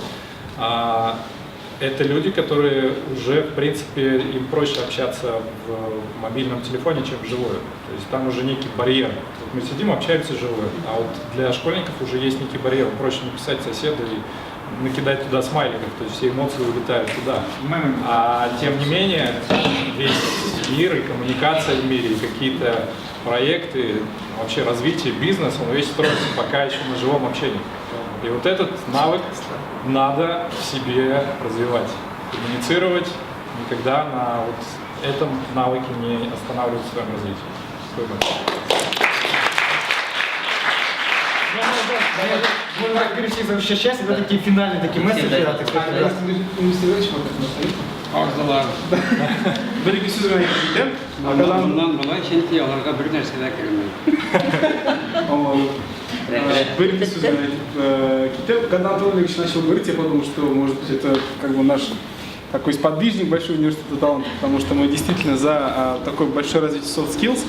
Speaker 5: Это люди, которые уже, в принципе, им проще общаться в мобильном телефоне, чем вживую. То есть там уже некий барьер. Вот мы сидим, общаемся вживую, а вот для школьников уже есть некий барьер. Проще написать соседу и накидать туда смайликов, то есть все эмоции улетают туда. А тем не менее, весь мир и коммуникация в мире, и какие-то проекты, вообще развитие бизнеса, он весь строится пока еще на живом общении. И вот этот навык надо в себе развивать, коммуницировать, никогда на вот этом навыке не останавливать в своем развитии. Спасибо.
Speaker 1: Мы так перешли в следующую часть, это такие финальные такие месседжи, так сказать.
Speaker 7: Bir iki söz gene gittim.
Speaker 6: Ondan dolayı şimdi yalarga bir narsa da kirmiyor.
Speaker 7: Bir iki söz gene gittim. Когда Антон Олегович начал говорить, я подумал, что, может быть, это как бы наш такой сподвижник большой университета талантов, потому что мы действительно за такое большое развитие soft skills,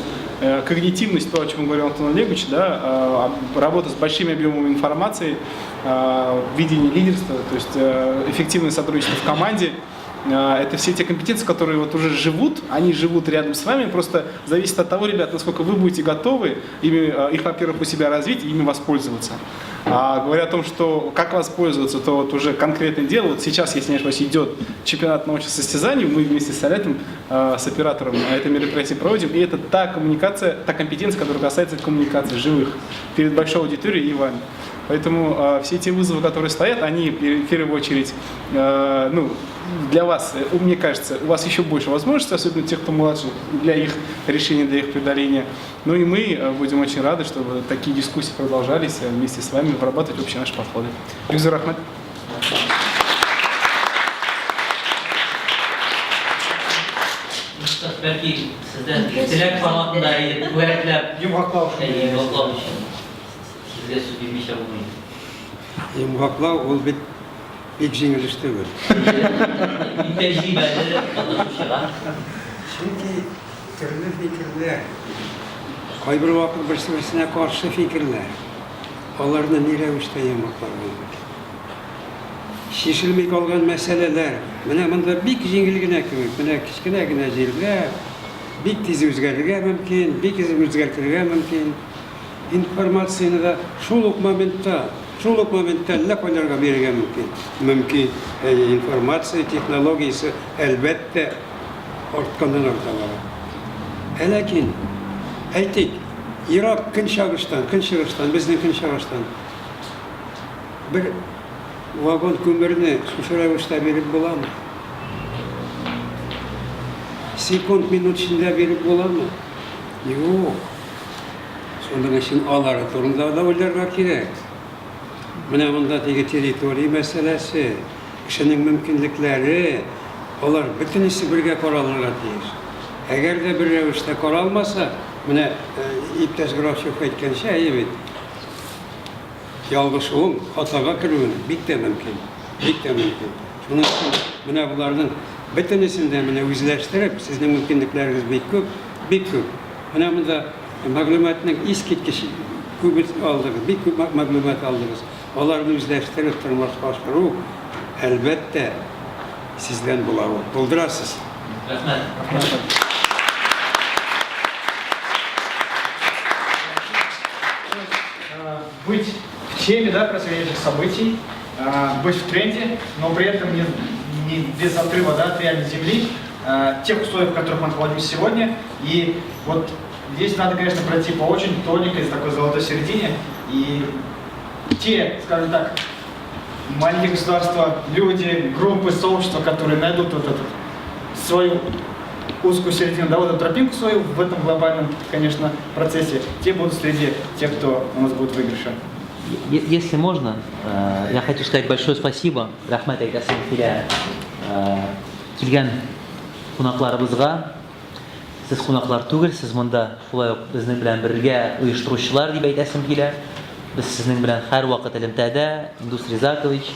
Speaker 7: когнитивность, то, о чем говорил Антон Олегович, да, работа с большими объемами информации, видение лидерства, то есть эффективное сотрудничество в команде. Это все те компетенции, которые вот уже живут, они живут рядом с вами, просто зависит от того, ребят, насколько вы будете готовы их, во-первых, у себя развить и ими воспользоваться. Говоря о том, что как воспользоваться, то вот уже конкретное дело. Вот сейчас, если не ошибаюсь, идет чемпионат научных состязаний, мы вместе с Советом, с оператором это мероприятие проводим, и это та коммуникация, та компетенция, которая касается коммуникации живых перед большой аудиторией и вами. Поэтому все те вызовы, которые стоят, они в первую очередь, для вас, мне кажется, у вас еще больше возможностей, особенно тех, кто младше, для их решения, для их преодоления. Ну и мы будем очень рады, чтобы такие дискуссии продолжались вместе с вами, вырабатывать общие наши подходы. Юзер Рахмет.
Speaker 3: Belki sizden ihtilaf formatında öğretilen yumruklау için sizde söylediğim bir şey olmayı.
Speaker 6: Yumruklау ол бит бик жеңіл іс түгел.
Speaker 3: Tecrübeleri anlatmışlar.
Speaker 6: Çünkü türlü fikirler, kayбір вакыт birisi-birсine karşı fikirler, onlarla ne rəvişdə yumruqlar bulur. Şişilmей kalgan meseleler, менә монда бик жеңіл генә кебек, менә кичкенә генә җиргә бик тиз үзгәрергә мөмкин, бик тиз үзгәртергә мөмкин. Информацияны да шул ук моментта ләп ойларга бирергә мөмкин. Информация технологиясы әлбәттә артканнан-арта бара. Ләкин әйтик, Ирак көнчыгыштан, безнең көнчыгыштан бер вагон көмірні шушы рәвештә биреп буламы? Секунд, минут içində биреп буламы? Юк. Шуның өчен алары турында да уйларга кирәк. Менә монда теге территория мәсьәләсе, кешенең мөмкинлекләре, алар бөтенесе бергә каралырга тиеш. Әгәр дә бер рәвештә каралмаса, менә иптәш Графчук әйткәнчә, ялгышуың, хатага кірүің бик тә мөмкин. Шуның өчен менә буларның бөтенесен дә менә үзләштереп, сезнең мөмкинлекләрегез бик күп. Менә монда мәгълүматның искиткеч күп алдыгыз, бик күп мәгълүмат алдыгыз. Аларны үзләштереп тормышка ашыру әлбәттә сездән була ул. Булдырасыз.
Speaker 3: Рәхмәт.
Speaker 1: Быть в теме, да, происходящих событий, быть в тренде, но при этом не без отрыва, да, от реальной земли, тех условий, в которых мы находимся сегодня. И вот здесь надо, конечно, пройти по очень тоненькой, такой золотой середине. И те, скажем так, маленькие государства, люди, группы, сообщества, которые найдут вот эту свою узкую середину, да, вот эту тропинку свою в этом глобальном, конечно, процессе, те будут среди тех, кто у нас будет в выигрыше.
Speaker 3: Если можно, я хочу сказать большое спасибо Рахмет әйтәсем килә килгән кунакларыбызга. Сез кунаклар түгел, сез монда шулай ук безнең белән бергә оештыручылар дип әйтәсем килә. Без сезнең белән һәрвакыт элемтәдә, Индус Ризакович.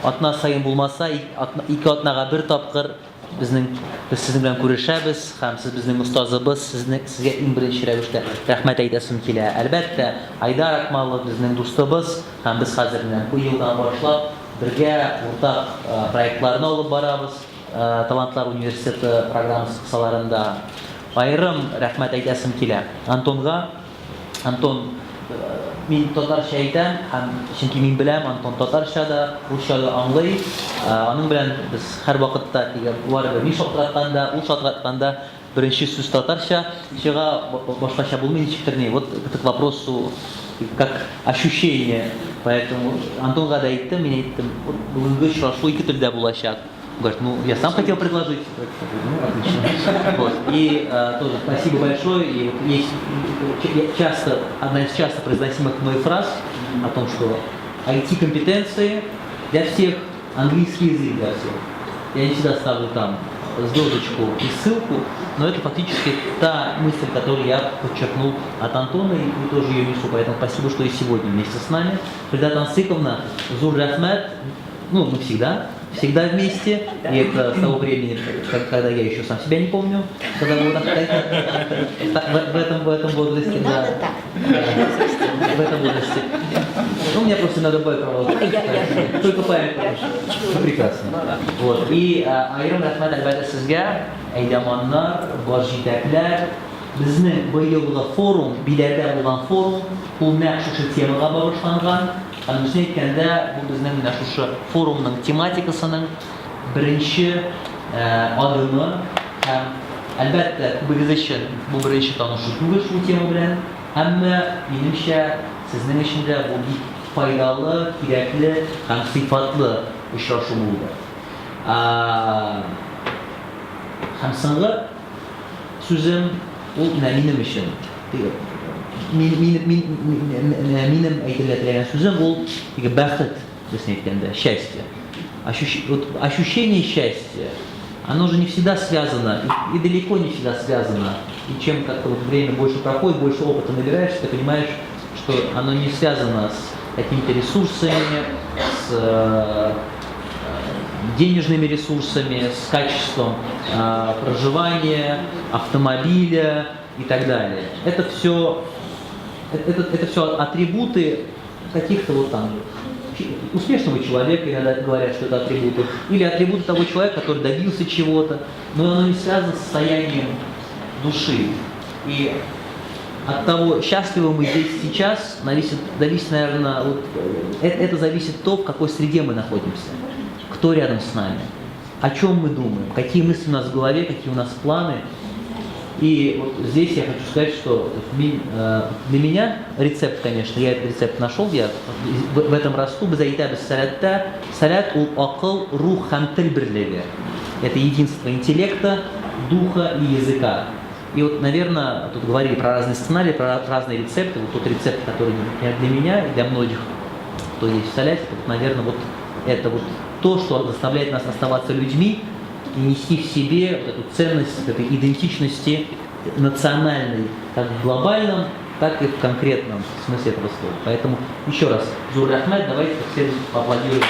Speaker 3: Атна сайын булмаса, ике атнага бер тапкыр biz sizin белән күрешәбез, һәм сез безнең остазыбыз, сезгә иң беренче рәвештә рәхмәт әйтәсем килә. Әлбәттә, Айдар Акмалов безнең дустыбыз, һәм без хәзер менә бу елдан башлап бергә уртак проектларны алып барабыз. Талантлар университеты программасы кысаларында айрым рәхмәт әйтәсем килә Антонга. Антон мин татарча әйтәм, һәм чөнки мин беләм, Антон татарча да, русча да аңлый. Аның белән без һәр вакытта барыбер мин шалтыратканда, ул шалтыратканда беренче сүз татарча чыга, башкача булмый ничектер ни. Вот к вопросу как ощущение Поэтому Антонға да айттым, мен айттым, бүгінгі ұшырасу 2 тілде болашақ. Он говорит, ну, я сам хотел предложить. Ну, отлично. Вот. И тоже спасибо большое. И есть одна из часто произносимых мной фраз о том, что IT-компетенции для всех, английский язык для всех. Я не всегда ставлю там звездочку и ссылку, но это фактически та мысль, которую я подчеркнул от Антона, и вы тоже ее несу. Поэтому спасибо, что и сегодня вместе с нами. Фарида Тансыковна, Зур Рахмет, ну, мы всегда вместе, и это с того времени, когда я еще сам себя не помню, когда был в этом возрасте.
Speaker 2: Не надо так.
Speaker 3: В этом возрасте. Ну, у меня просто надо проводить. Только память. Ну, прекрасно. Вот. И Айрам Рахмат Альбайда Сызга, Айдаманнар, Бажитаклар, біздің быйылғы форум, билерде болған форум, бұл нәқ шушы темаға бағышланған. Анысына еткенде, бұл біздің нәқ шушы форумның тематикасының бірінші адымы. Әлбәтті, күбігіз үшін бұл бірінші танышу түгіл бұл тема білән. Әмі, меніңше, сіздің ішінде бұл файдалы, кереклі һәм сыйфатлы ұшырашу болды. Һәм соңғы сөзім ол минем үшін. Минем әйтергә теләгән сүзем ол бәхет, бізне әйткәндә, счастье. Ощущение счастья, оно же не всегда связано, и далеко не всегда связано. И чем как-то вот время больше проходит, больше опыта набираешь, ты понимаешь, что оно не связано с какими-то ресурсами, с денежными ресурсами, с качеством проживания, автомобиля и так далее. Это все атрибуты каких-то вот там успешного человека, иногда говорят, что это атрибуты, или атрибуты того человека, который добился чего-то, но оно не связано с состоянием души. И от того, счастливы мы здесь сейчас, зависит, наверное, вот, это зависит от того, в какой среде мы находимся, кто рядом с нами, о чем мы думаем, какие мысли у нас в голове, какие у нас планы. И вот здесь я хочу сказать, что для меня рецепт, конечно, я этот рецепт нашел, я в этом расту, салят ул акыл, рух һәм тел бирлеге. Это единство интеллекта, духа и языка. И вот, наверное, тут говорили про разные сценарии, про разные рецепты. Вот тот рецепт, который для меня и для многих, кто есть в Саляте, вот, наверное, вот это вот то, что заставляет нас оставаться людьми и нести в себе вот эту ценность этой идентичности национальной, как в глобальном, так и в конкретном смысле этого слова. Поэтому еще раз, Зур Рахмет, давайте все поаплодируем.